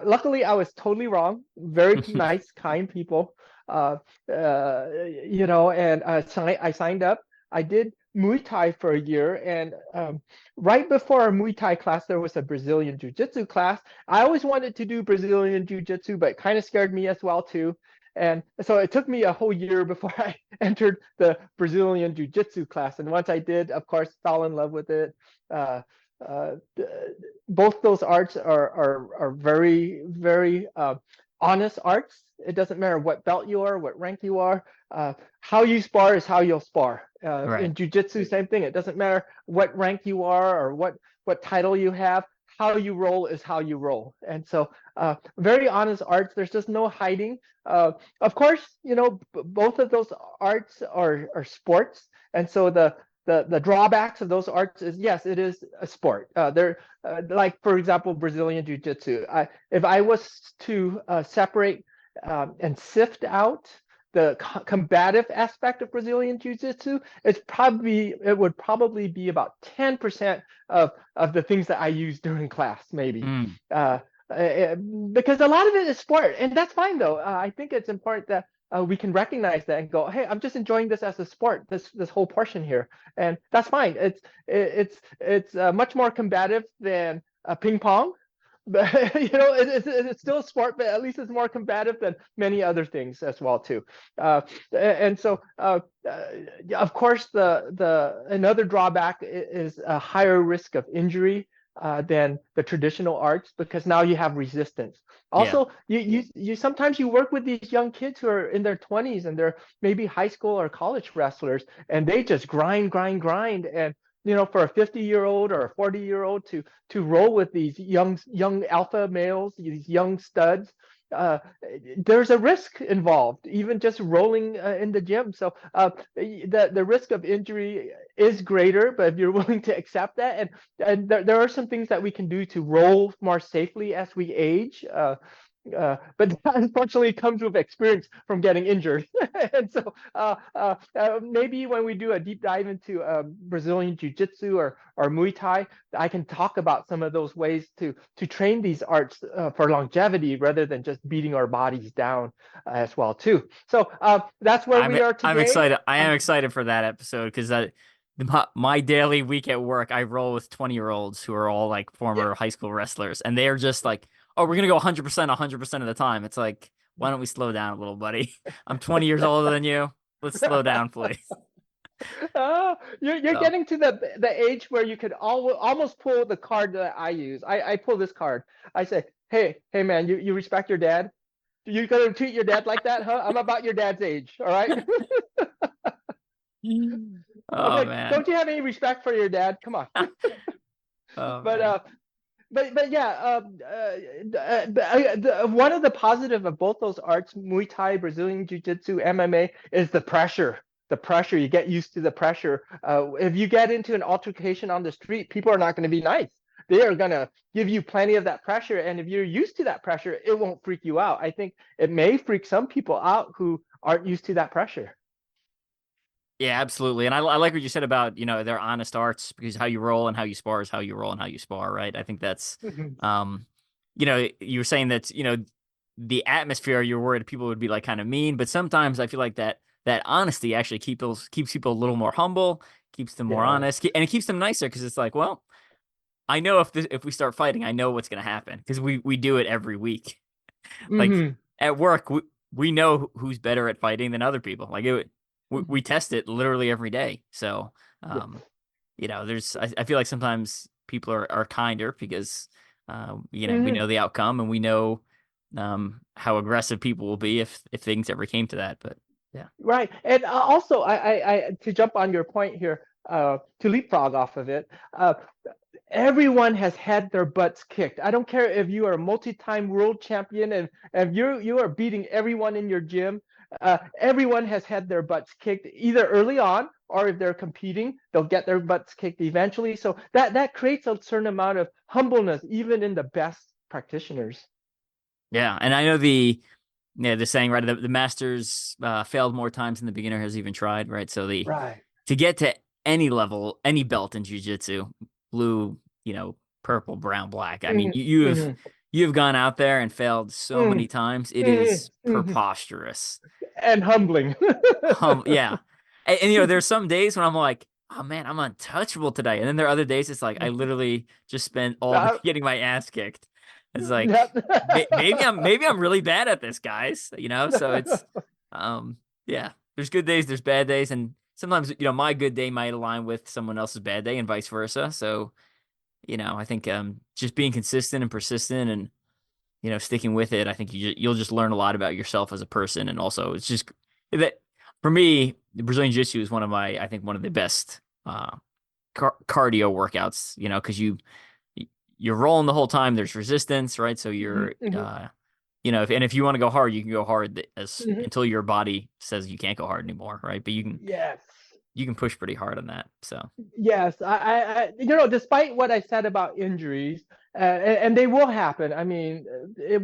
luckily, I was totally wrong. Very nice, kind people. And I signed up. I did Muay Thai for a year, and right before our Muay Thai class, there was a Brazilian Jiu-Jitsu class. I always wanted to do Brazilian Jiu-Jitsu, but it kind of scared me as well too. And so it took me a whole year before I entered the Brazilian Jiu-Jitsu class. And once I did, of course, fell in love with it. Uh, uh, Both those arts are very honest arts. It doesn't matter what belt you are, what rank you are. How you spar is how you'll spar. Right. In jiu-jitsu, same thing. It doesn't matter what rank you are or what title you have. How you roll is how you roll. And so very honest arts. There's just no hiding. Of course, both of those arts are sports. And so the drawbacks of those arts is, yes, it is a sport. They're like, for example, Brazilian Jiu-Jitsu. If I was to separate and sift out the combative aspect of Brazilian Jiu-Jitsu, it would probably be about 10% of the things that I use during class, maybe. Mm. Because a lot of it is sport, and that's fine though. I think it's important that we can recognize that and go, hey, I'm just enjoying this as a sport, this whole portion here, and that's fine. It's much more combative than ping pong, but it's still a sport, but at least it's more combative than many other things as well too. And so of course the another drawback is a higher risk of injury than the traditional arts, because now you have resistance. Yeah. Also, you sometimes you work with these young kids who are in their 20s and they're maybe high school or college wrestlers, and they just grind, and for a 50-year-old or a 40-year-old to roll with these young alpha males, these young studs, there's a risk involved, even just rolling in the gym. So the risk of injury is greater, but if you're willing to accept that, and there are some things that we can do to roll more safely as we age. But that unfortunately comes with experience from getting injured. And so maybe when we do a deep dive into Brazilian Jiu-Jitsu or Muay Thai, I can talk about some of those ways to train these arts for longevity rather than just beating our bodies down as well too. So that's where we are I'm today. excited. I am excited for that episode because my daily week at work, I roll with 20-year-olds who are all like Yeah. former high school wrestlers, and they are just like, oh, we're gonna go 100%, 100% of the time. It's like, why don't we slow down a little, buddy? I'm 20 years older than you. Let's slow down, please. You're So getting to the age where you could almost pull the card that I use. I pull this card. I say, hey man, you respect your dad? You gonna treat your dad like that, huh? I'm about your dad's age, all right? oh Okay, man. don't you have any respect for your dad? Come on. Oh But man. yeah, one of the positive of both those arts, Muay Thai, Brazilian Jiu-Jitsu, MMA, is the pressure. The pressure, you get used to the pressure. If you get into an altercation on the street, people are not going to be nice. They are going to give you plenty of that pressure. And if you're used to that pressure, it won't freak you out. I think it may freak some people out who aren't used to that pressure. Yeah, absolutely. And I like what you said about, their honest arts, because how you roll and how you spar is how you roll and how you spar, right? I think that's um you were saying that, the atmosphere, you're worried people would be like kind of mean, but sometimes I feel like that honesty actually keeps people a little more humble, keeps them more Yeah. honest, and it keeps them nicer because it's like, well, I know if we start fighting, I know what's gonna happen because we do it every week. Like Hmm. at work, we know who's better at fighting than other people. Like we test it literally every day. So, Yes. um, there's I feel like sometimes people are kinder because we Hmm. know the outcome and we know how aggressive people will be if things ever came to that. But yeah, Right. And also, to jump on your point here, to leapfrog off of it, everyone has had their butts kicked. I don't care if you are a multi-time world champion and if you are beating everyone in your gym. Everyone has had their butts kicked either early on or if they're competing, they'll get their butts kicked eventually. So that creates a certain amount of humbleness even in the best practitioners. yeah, and I know the saying, right, the masters failed more times than the beginner has even tried, right? So the Right. to get to any level, any belt in jiu-jitsu, blue, purple, brown, black. I mean, Hmm. Hmm. you've gone out there and failed so Hmm. many times. It Hmm. is Hmm. preposterous. And humbling. Yeah. And there's some days when I'm like, oh man, I'm untouchable today. And then there are other days it's like I literally just spent all day Uh, getting my ass kicked. It's like yep. maybe I'm really bad at this, guys. So it's um yeah, there's good days, there's bad days, and sometimes my good day might align with someone else's bad day and vice versa. So, I think just being consistent and persistent and sticking with it, I think you'll just learn a lot about yourself as a person, and also it's just that for me, the Brazilian Jiu-Jitsu is I think one of the best cardio workouts. Because you're rolling the whole time. There's resistance, right? So Mhm, you're mhm, if you want to go hard, you can go hard as mhm. until your body says you can't go hard anymore, right? But Yes. you can push pretty hard on that. So Yes, despite what I said about injuries, and they will happen. I mean,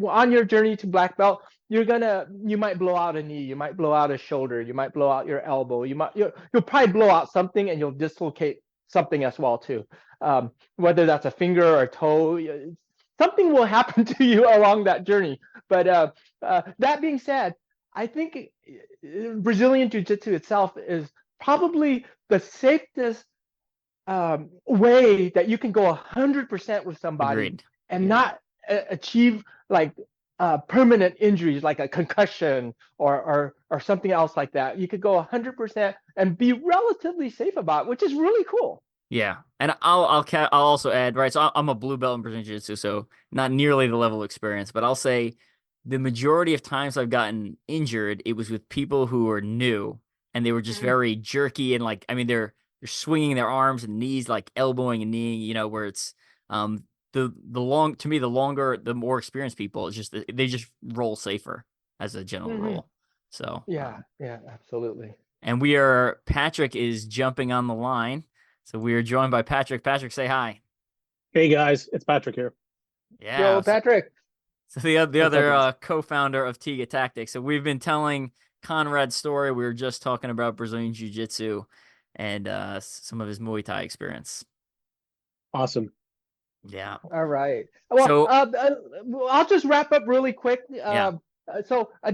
on your journey to black belt, you might blow out a knee, you might blow out a shoulder, you might blow out your elbow, you'll probably blow out something, and you'll dislocate something as well too. Whether that's a finger or a toe, something will happen to you along that journey. But that being said, I think Brazilian Jiu-Jitsu itself is probably the safest way that you can go 100% with somebody agreed. and Yeah. not achieve like permanent injuries like a concussion or something else like that. You could go 100% and be relatively safe about it, which is really cool. Yeah, and I'll also add, right. So I'm a blue belt in Brazilian Jiu-Jitsu, so not nearly the level of experience, but I'll say the majority of times I've gotten injured, it was with people who are new and they were just Mhm. very jerky and like I mean they're swinging their arms and knees like elbowing and kneeing, where it's um the long to me the longer the more experienced people it's just they just roll safer as a general Mhm. rule. So Yeah, yeah, absolutely. and Patrick is jumping on the line. So we are joined by Patrick. Patrick, say hi. Hey guys, it's Patrick here. Yeah. Yo, So, Patrick. the What's up, other guys? co-founder of Tiga Tactics. So we've been telling Conrad's story. We were just talking about Brazilian Jiu-Jitsu and some of his Muay Thai experience. Awesome. Yeah. All right. Well, So I'll just wrap up really quick. yeah.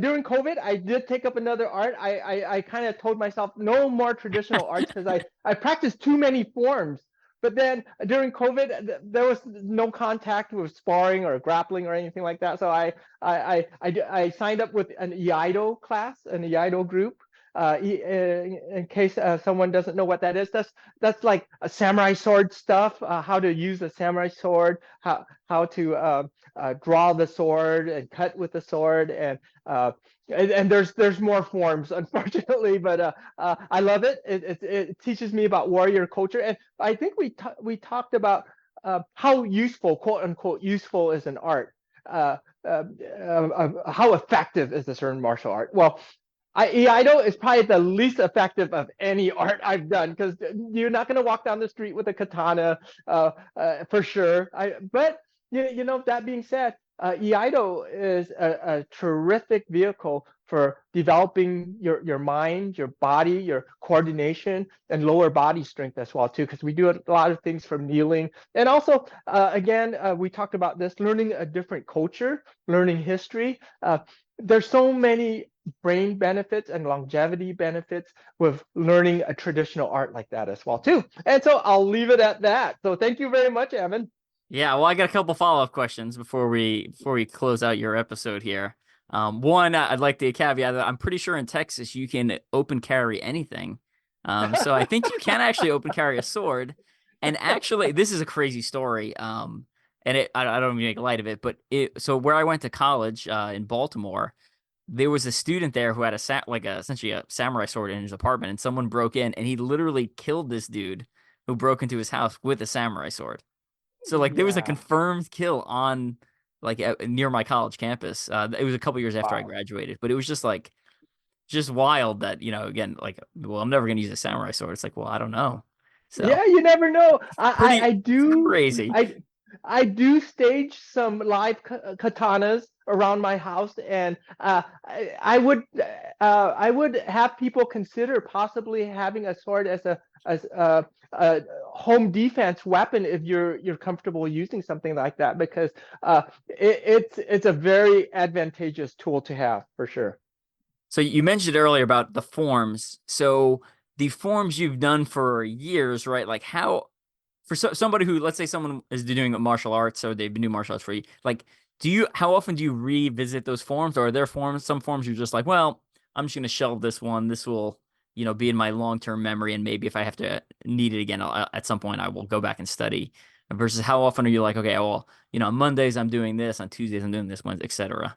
During COVID, I did take up another art. I kind of told myself no more traditional arts because I practiced too many forms. But then during COVID, there was no contact with sparring or grappling or anything like that. So I signed up with an Iaido class, an Iaido group. In case someone doesn't know what that is, that's like a samurai sword stuff. How to use a samurai sword, how to draw the sword and cut with the sword, and there's more forms, unfortunately, but I love it. It teaches me about warrior culture, and I think we talked about how useful, quote unquote, useful is an art. Uh, how effective is a certain martial art? Well, Iaido is probably the least effective of any art I've done because you're not going to walk down the street with a katana for sure. But that being said, Iaido is a terrific vehicle for developing your mind, your body, your coordination, and lower body strength as well too. Because we do a lot of things from kneeling, and also again we talked about this learning a different culture, learning history. There's so many brain benefits and longevity benefits with learning a traditional art like that as well too. And so I'll leave it at that. So thank you very much, Evan. Yeah, well, I got a couple follow-up questions before we close out your episode here. One, I'd like to caveat that I'm pretty sure in Texas you can open carry anything. So I think you can actually open carry a sword. And actually, this is a crazy story. And I don't mean to make light of it, but so where I went to college, in Baltimore, there was a student there who had essentially a samurai sword in his apartment, and someone broke in and he literally killed this dude who broke into his house with a samurai sword. So like there was a Yeah. confirmed kill on near my college campus. It was a couple years after I Wow. graduated, but it was just wild that, again, like, well, I'm never gonna use a samurai sword. It's like, well, I don't know. So Yeah, you never know. pretty I do crazy. I do stage some live katanas around my house, and I would have people consider possibly having a sword as a home defense weapon if you're comfortable using something like that, because it's a very advantageous tool to have for sure. So you mentioned earlier about the forms. So the forms you've done for years, right? Like how for somebody who, let's say someone is doing martial arts or they've been doing martial arts for you, like, how often do you revisit those forms, or are there some forms you're just like, well, I'm just going to shelve this one. This will, be in my long-term memory. And maybe if I have to need it again, at some point I will go back and study, versus how often are you like, okay, well, on Mondays I'm doing this, on Tuesdays I'm doing this one, etc.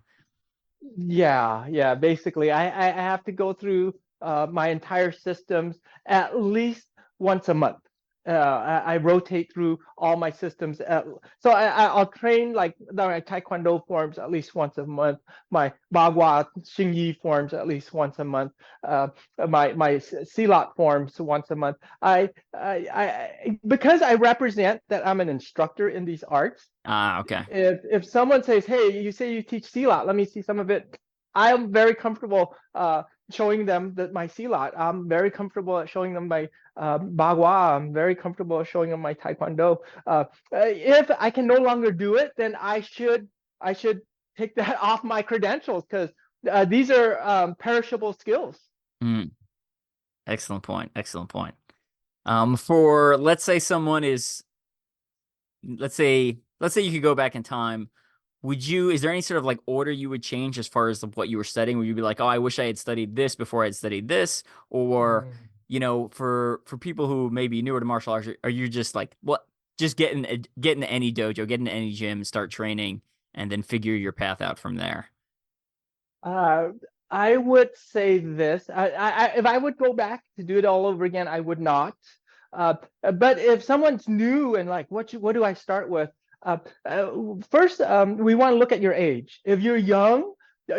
Yeah, yeah. Basically, I have to go through my entire systems at least once a month. I rotate through all my systems. So I'll train like my Taekwondo forms at least once a month. My Bagua Xingyi forms at least once a month. Uh, my Silat forms once a month. Because I represent that I'm an instructor in these arts. Ah, okay. If someone says, "Hey, you say you teach Silat, let me see some of it," I am very comfortable showing them my Silat. I'm very comfortable at showing them my Bagua. I'm very comfortable at showing them my Taekwondo. If I can no longer do it, then I should take that off my credentials, because these are perishable skills. Mm, excellent point. Excellent point. For let's say someone is, let's say you could go back in time. Is there any sort of like order you would change as far as what you were studying? Would you be like, oh, I wish I had studied this before I had studied this? Or, Mm. for people who may be newer to martial arts, are you just like, what, just get into any dojo, get into any gym, start training, and then figure your path out from there? Uh, I would say this. If I would go back to do it all over again, I would not. Uh, but if someone's new and like, what do I start with? Uh, First, we want to look at your age. If you're young,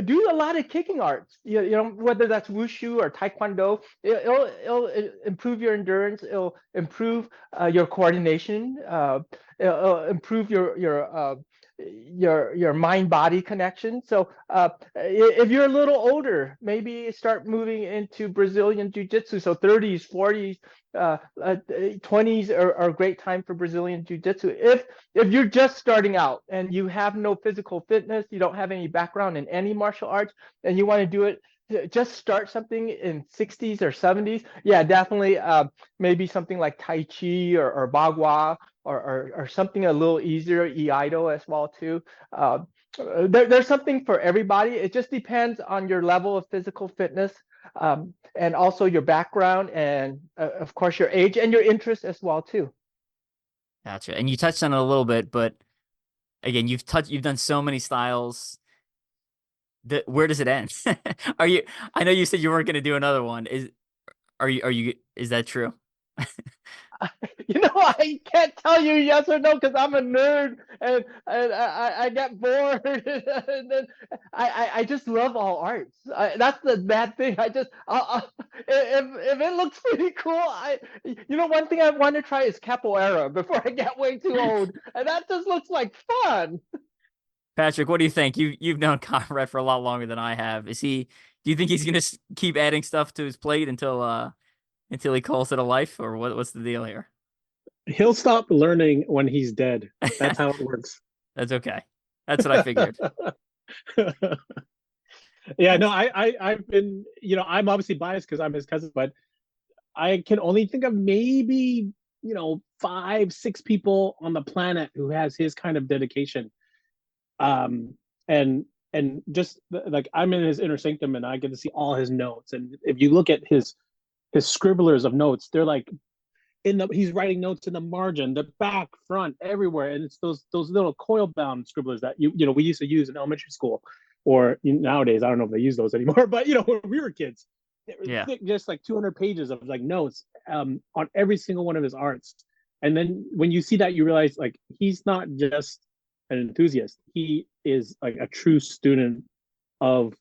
do a lot of kicking arts. Whether that's wushu or taekwondo, it'll improve your endurance. It'll improve your coordination. It'll improve your mind body connection. So if you're a little older, maybe start moving into Brazilian jiu-jitsu. So 30s, 40s, 20s are a great time for Brazilian jiu-jitsu. If you're just starting out and you have no physical fitness, you don't have any background in any martial arts, and you want to do it, just start something in 60s or 70s. Yeah, definitely. Maybe something like Tai Chi or Bagua, or something a little easier, Iaido as well too. There's something for everybody. It just depends on your level of physical fitness, and also your background, and of course your age and your interest as well too. Gotcha. And you touched on it a little bit, but again, you've done so many styles. Where does it end? I know you said you weren't going to do another one. Is that true? I can't tell you yes or no because I'm a nerd, and I get bored, and then I just love all arts. That's the bad thing. If it looks pretty cool, one thing I want to try is capoeira before I get way too old, and that just looks like fun. Patrick, what do you think? You've known Conrad for a lot longer than I have. Do you think he's gonna keep adding stuff to his plate until he calls it a life, or what's the deal here? He'll stop learning when he's dead. That's how it works. That's okay. That's what I figured. Yeah, no, I've been, I'm obviously biased because I'm his cousin, but I can only think of maybe 5, 6 people on the planet who has his kind of dedication. And just like I'm in his inner sanctum and I get to see all his notes. And if you look at his scribblers of notes, they're like he's writing notes in the margin, the back, front, everywhere. And it's those little coil bound scribblers that we used to use in elementary school, or nowadays I don't know if they use those anymore, but when we were kids, Yeah. just like 200 pages of like notes on every single one of his arts. And then when you see that, you realize like he's not just an enthusiast, he is like a true student of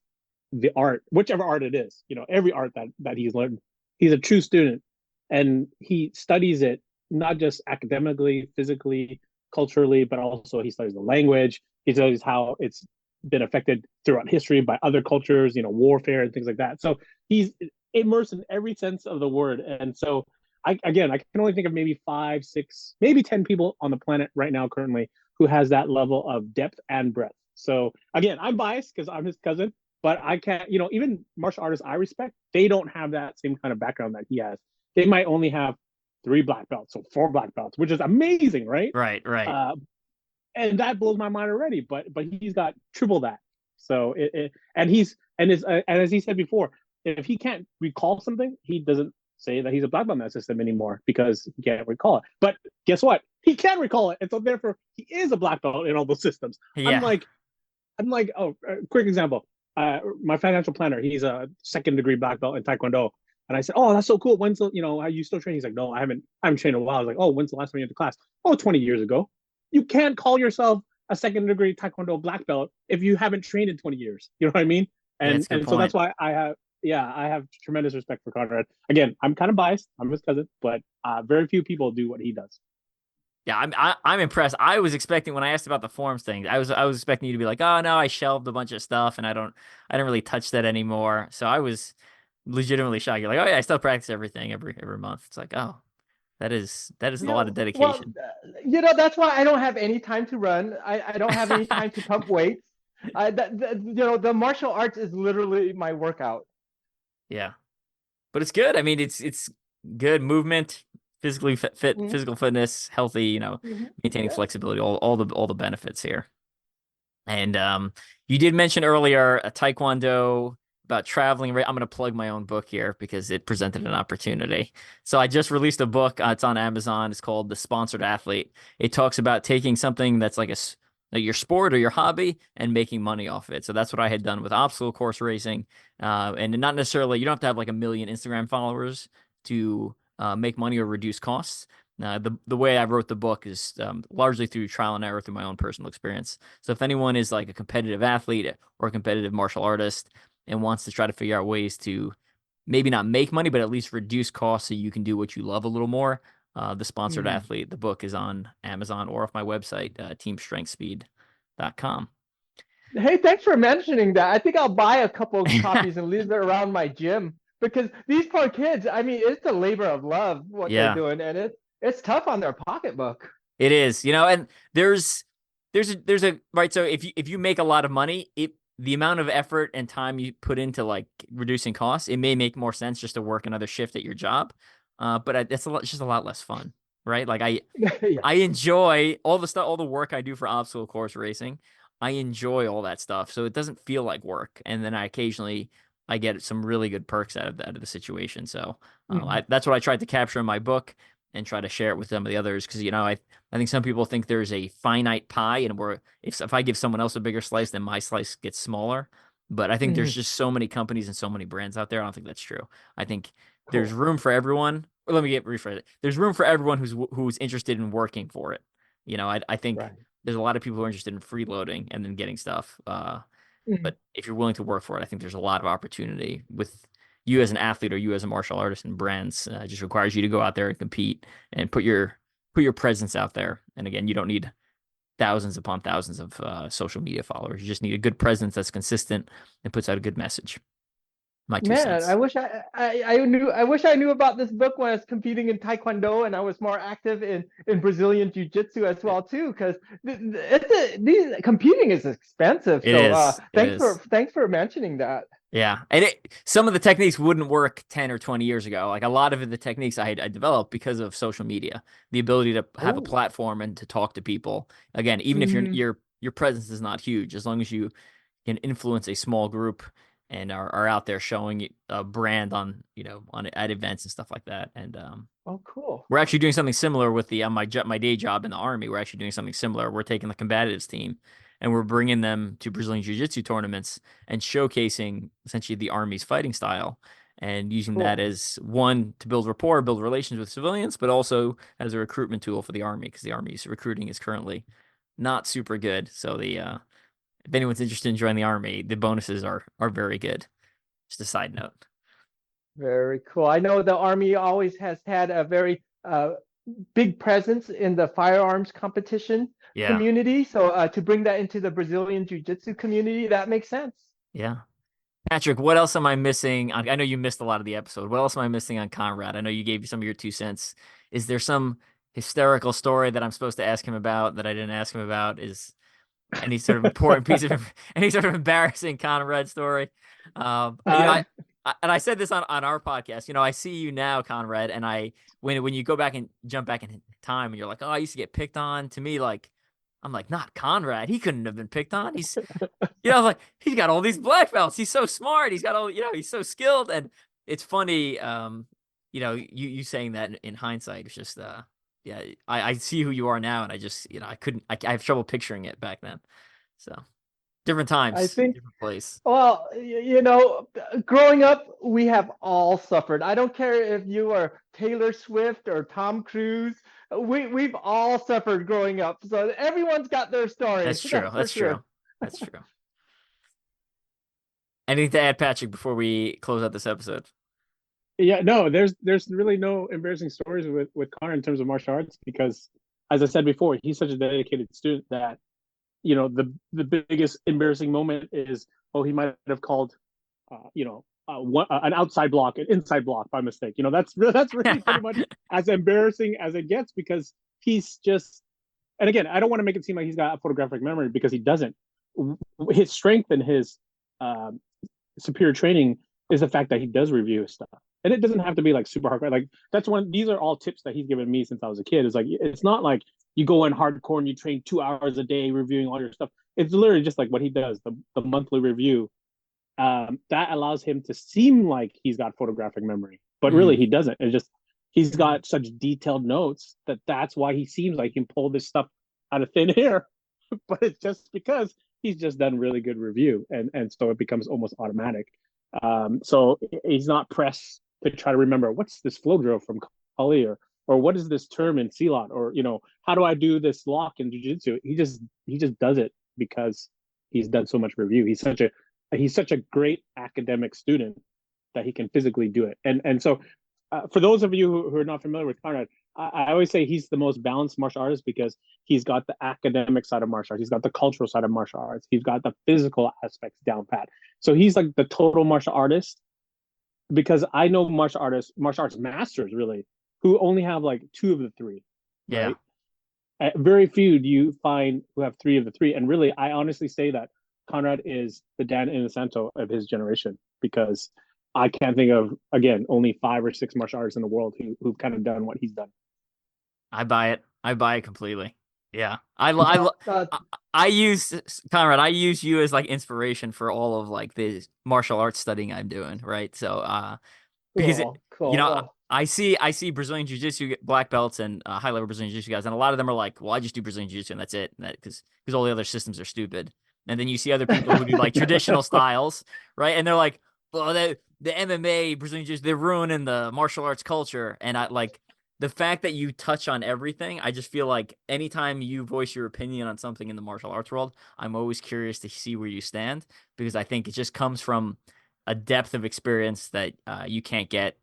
the art, whichever art it is, every art that he's learned. He's a true student, and he studies it not just academically, physically, culturally, but also he studies the language. He studies how it's been affected throughout history by other cultures, warfare and things like that. So he's immersed in every sense of the word. And so I can only think of maybe 5, 6, maybe 10 people on the planet right now currently who has that level of depth and breadth. So again, I'm biased because I'm his cousin, but I can't, even martial artists I respect, they don't have that same kind of background that he has. They might only have 3 black belts or 4 black belts, which is amazing, right? Right. And that blows my mind already. But he's got triple that. So and as he said before, if he can't recall something, he doesn't say that he's a black belt in that system anymore because he can't recall it. But guess what? He can recall it, and so therefore he is a black belt in all those systems. Yeah. I'm like, quick example. My financial planner, he's a 2nd degree black belt in Taekwondo. And I said, oh, that's so cool. When's are you still training? He's like, no, I haven't trained in a while. I was like, oh, when's the last time you went to class? Oh, 20 years ago. You can't call yourself a 2nd degree Taekwondo black belt if you haven't trained in 20 years. You know what I mean? And so that's why I have tremendous respect for Conrad. Again, I'm kind of biased. I'm his cousin, but very few people do what he does. Yeah, I'm impressed. I was expecting, when I asked about the forms thing, I was expecting you to be like, oh no, I shelved a bunch of stuff and I don't really touch that anymore. So I was legitimately shocked. You're like, oh yeah, I still practice everything every month. It's like, oh, that is a lot of dedication. Well, that's why I don't have any time to run. I don't have any time to pump weights. The martial arts is literally my workout. Yeah, but it's good. I mean, it's good movement, physically fit, Mm-hmm. physical fitness, healthy. Maintaining flexibility, all the benefits here. And you did mention earlier a Taekwondo, about traveling. I'm going to plug my own book here because it presented an opportunity. So I just released a book. It's on Amazon. It's called The Sponsored Athlete. It talks about taking something that's like your sport or your hobby and making money off of it. So that's what I had done with obstacle course racing. And not necessarily, you don't have to have like 1 million Instagram followers to make money or reduce costs. The way I wrote the book is largely through trial and error, through my own personal experience. So if anyone is like a competitive athlete or a competitive martial artist and wants to try to figure out ways to maybe not make money, but at least reduce costs so you can do what you love a little more, The Sponsored Athlete, the book, is on Amazon or off my website, teamstrengthspeed.com. Hey, thanks for mentioning that. I think I'll buy a couple of copies and leave it around my gym, because these poor kids, I mean, it's a labor of love what they're doing, and it's tough on their pocketbook. It is, and there's a right. So if you make a lot of money, the amount of effort and time you put into like reducing costs, it may make more sense just to work another shift at your job. But it's just a lot less fun, right? Like I enjoy all the stuff, all the work I do for obstacle course racing. I enjoy all that stuff, so it doesn't feel like work. And then I get some really good perks out of the situation. So that's what I tried to capture in my book and try to share it with some of the others, because I think some people think there's a finite pie, and if I give someone else a bigger slice, then my slice gets smaller. But I think there's just so many companies and so many brands out there. I don't think that's true. I think there's room for everyone. Or let me rephrase it. There's room for everyone who's interested in working for it. I think there's a lot of people who are interested in freeloading and then getting stuff. But if you're willing to work for it, I think there's a lot of opportunity with you as an athlete or you as a martial artist, and brands. It just requires you to go out there and compete and put your presence out there. And again, you don't need thousands upon thousands of social media followers. You just need a good presence that's consistent and puts out a good message. My 2 cents. I wish I knew about this book when I was competing in Taekwondo, and I was more active in Brazilian Jiu-Jitsu as well too, because competing is expensive. It is. Thanks for mentioning that. Yeah. And some of the techniques wouldn't work 10 or 20 years ago. Like a lot of the techniques I developed because of social media, the ability to have a Oh. platform and to talk to people. Again, even if Mhm. your presence is not huge, as long as you can influence a small group and are out there showing a brand on, at events and stuff like that. And Oh, cool. we're actually doing something similar with the my day job in the Army. We're actually doing something similar. We're taking the Combatives team and we're bringing them to Brazilian Jiu-Jitsu tournaments and showcasing essentially the Army's fighting style and using that Cool. as one to build rapport, build relations with civilians, but also as a recruitment tool for the Army because the Army's recruiting is currently not super good. So if anyone's interested in joining the Army, the bonuses are very good. Just a side note. Very cool. I know the Army always has had a very big presence in the firearms competition Yeah. community. So to bring that into the Brazilian Jiu-Jitsu community, that makes sense. Yeah. Patrick, what else am I missing? I know you missed a lot of the episode. What else am I missing on Conrad? I know you gave some of your 2 cents. Is there some hysterical story that I'm supposed to ask him about that I didn't ask him about? Is any sort of important piece of any sort of embarrassing Conrad story? And I said this on our podcast. I see you now, Conrad, and when you go back and jump back in time, and you're like, oh, I used to get picked on. To me, like, I'm like, not Conrad. He couldn't have been picked on. Like he's got all these black belts. He's so smart. He's got all, he's so skilled. And it's funny, you saying that in hindsight, it's just, yeah, I see who you are now. And I just, I have trouble picturing it back then. So different I times, think, different place. well, growing up, we have all suffered. I don't care if you are Taylor Swift or Tom Cruise. We've all suffered growing up. So everyone's got their story. That's true. That's for That's true. sure. That's true. Anything to add, Patrick, before we close out this episode? Yeah, no, there's really no embarrassing stories with Connor in terms of martial arts because, as I said before, he's such a dedicated student that the biggest embarrassing moment is, he might have called an outside block, an inside block by mistake. That's really pretty much as embarrassing as it gets because he's just. And again, I don't want to make it seem like he's got a photographic memory because he doesn't. His strength and his superior training is the fact that he does review stuff, and it doesn't have to be like super hardcore. Like these are all tips that he's given me since I was a kid. It's like it's not like you go in hardcore and you train 2 hours a day reviewing all your stuff. It's literally just like what he does, the monthly review. That allows him to seem like he's got photographic memory, but really he doesn't. It's just he's got such detailed notes that's why he seems like he can pull this stuff out of thin air. But it's just because he's just done really good review, and so it becomes almost automatic. So he's not pressed to try to remember what's this flow drill from Kali or what is this term in Silat or how do I do this lock in Jiu-Jitsu. He just does it because he's done so much review. He's such a great academic student that he can physically do it. And so for those of you who are not familiar with Conrad, I always say he's the most balanced martial artist because he's got the academic side of martial arts, he's got the cultural side of martial arts, he's got the physical aspects down pat. So he's like the total martial artist. Because I know martial arts masters really, who only have like 2 of the 3, right? Yeah. Very few do you find who have 3 of the 3. And really, I honestly say that Conrad is the Dan Inosanto of his generation because I can't think of, again, only 5 or 6 martial artists in the world who've kind of done what he's done. I buy it. I buy it completely. Yeah. I use Conrad. I use you as like inspiration for all of like the martial arts studying I'm doing. Right. So, because cool. I see Brazilian Jiu-Jitsu black belts and high level Brazilian Jiu-Jitsu guys, and a lot of them are like, well, I just do Brazilian Jiu-Jitsu and that's it. Because all the other systems are stupid. And then you see other people who do like traditional styles, right? And they're like, well, the MMA Brazilian Jiu-Jitsu, they're ruining the martial arts culture. And I like the fact that you touch on everything. I just feel like anytime you voice your opinion on something in the martial arts world, I'm always curious to see where you stand because I think it just comes from a depth of experience that you can't get,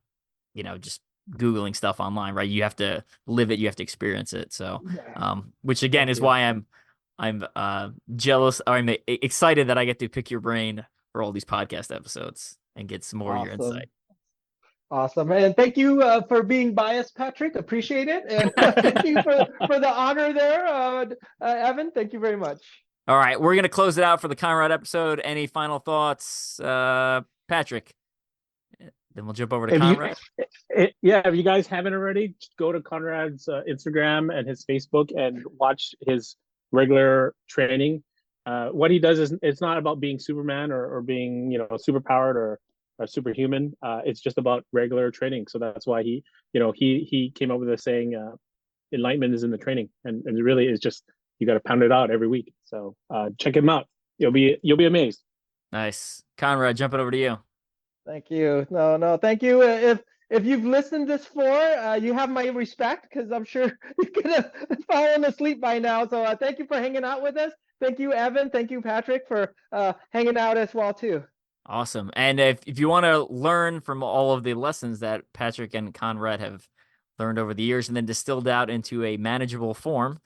just Googling stuff online, right? You have to live it, you have to experience it. So, which again is why I'm jealous, or I'm excited that I get to pick your brain for all these podcast episodes and get some more of your insight. Awesome. And thank you for being biased, Patrick. Appreciate it. And thank you for the honor there, Evan. Thank you very much. All right. We're going to close it out for the Conrad episode. Any final thoughts, Patrick, then we'll jump over to If you, Conrad. yeah, if you guys haven't already, just go to Conrad's Instagram and his Facebook and watch his regular training. What he does is it's not about being Superman or being, you know, super powered or superhuman. It's just about regular training. So that's why he came up with a saying, enlightenment is in the training, and it really is just you got to pound it out every week. So check him out. You'll be amazed. Nice. Conrad, jumping over to you. Thank you. No, thank you. If you've listened this far, you have my respect, because I'm sure you could have fallen asleep by now. So thank you for hanging out with us. Thank you, Evan. Thank you, Patrick, for hanging out as well too. Awesome. And if you want to learn from all of the lessons that Patrick and Conrad have learned over the years and then distilled out into a manageable form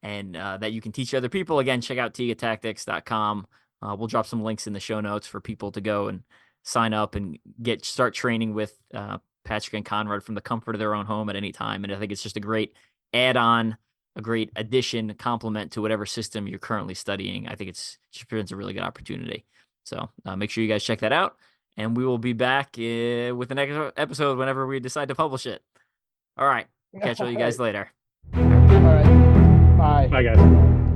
and that you can teach other people, again, check out tigatactics.com. We'll drop some links in the show notes for people to go and sign up and start training with Patrick and Conrad from the comfort of their own home at any time. And I think it's just a great add-on, a great addition, complement to whatever system you're currently studying. I think it presents a really good opportunity. So make sure you guys check that out. And we will be back with the next episode whenever we decide to publish it. All right. Catch all you guys later. All right. Bye. Bye, guys.